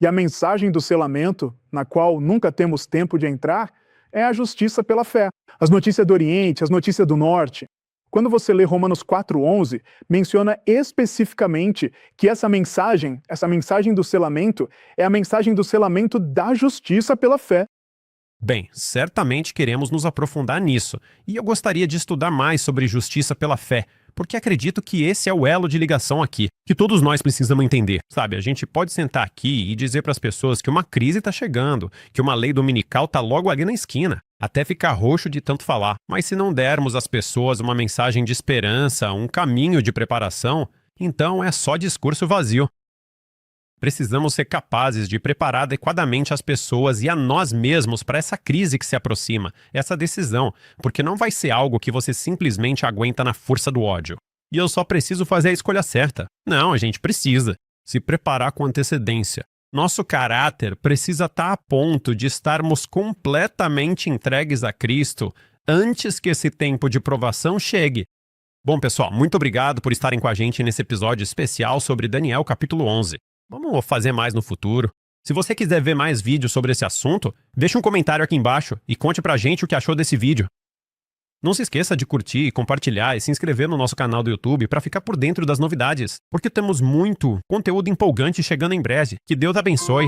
E a mensagem do selamento, na qual nunca temos tempo de entrar, é a justiça pela fé. As notícias do Oriente, as notícias do Norte. Quando você lê Romanos 4:11, menciona especificamente que essa mensagem do selamento, é a mensagem do selamento da justiça pela fé. Bem, certamente queremos nos aprofundar nisso, e eu gostaria de estudar mais sobre justiça pela fé, porque acredito que esse é o elo de ligação aqui, que todos nós precisamos entender. Sabe, a gente pode sentar aqui e dizer para as pessoas que uma crise está chegando, que uma lei dominical está logo ali na esquina, até ficar roxo de tanto falar. Mas se não dermos às pessoas uma mensagem de esperança, um caminho de preparação, então é só discurso vazio. Precisamos ser capazes de preparar adequadamente as pessoas e a nós mesmos para essa crise que se aproxima, essa decisão, porque não vai ser algo que você simplesmente aguenta na força do ódio. E eu só preciso fazer a escolha certa. Não, a gente precisa se preparar com antecedência. Nosso caráter precisa estar a ponto de estarmos completamente entregues a Cristo antes que esse tempo de provação chegue. Bom, pessoal, muito obrigado por estarem com a gente nesse episódio especial sobre Daniel capítulo 11. Vamos fazer mais no futuro. Se você quiser ver mais vídeos sobre esse assunto, deixe um comentário aqui embaixo e conte pra gente o que achou desse vídeo. Não se esqueça de curtir, compartilhar e se inscrever no nosso canal do YouTube para ficar por dentro das novidades, porque temos muito conteúdo empolgante chegando em breve. Que Deus abençoe!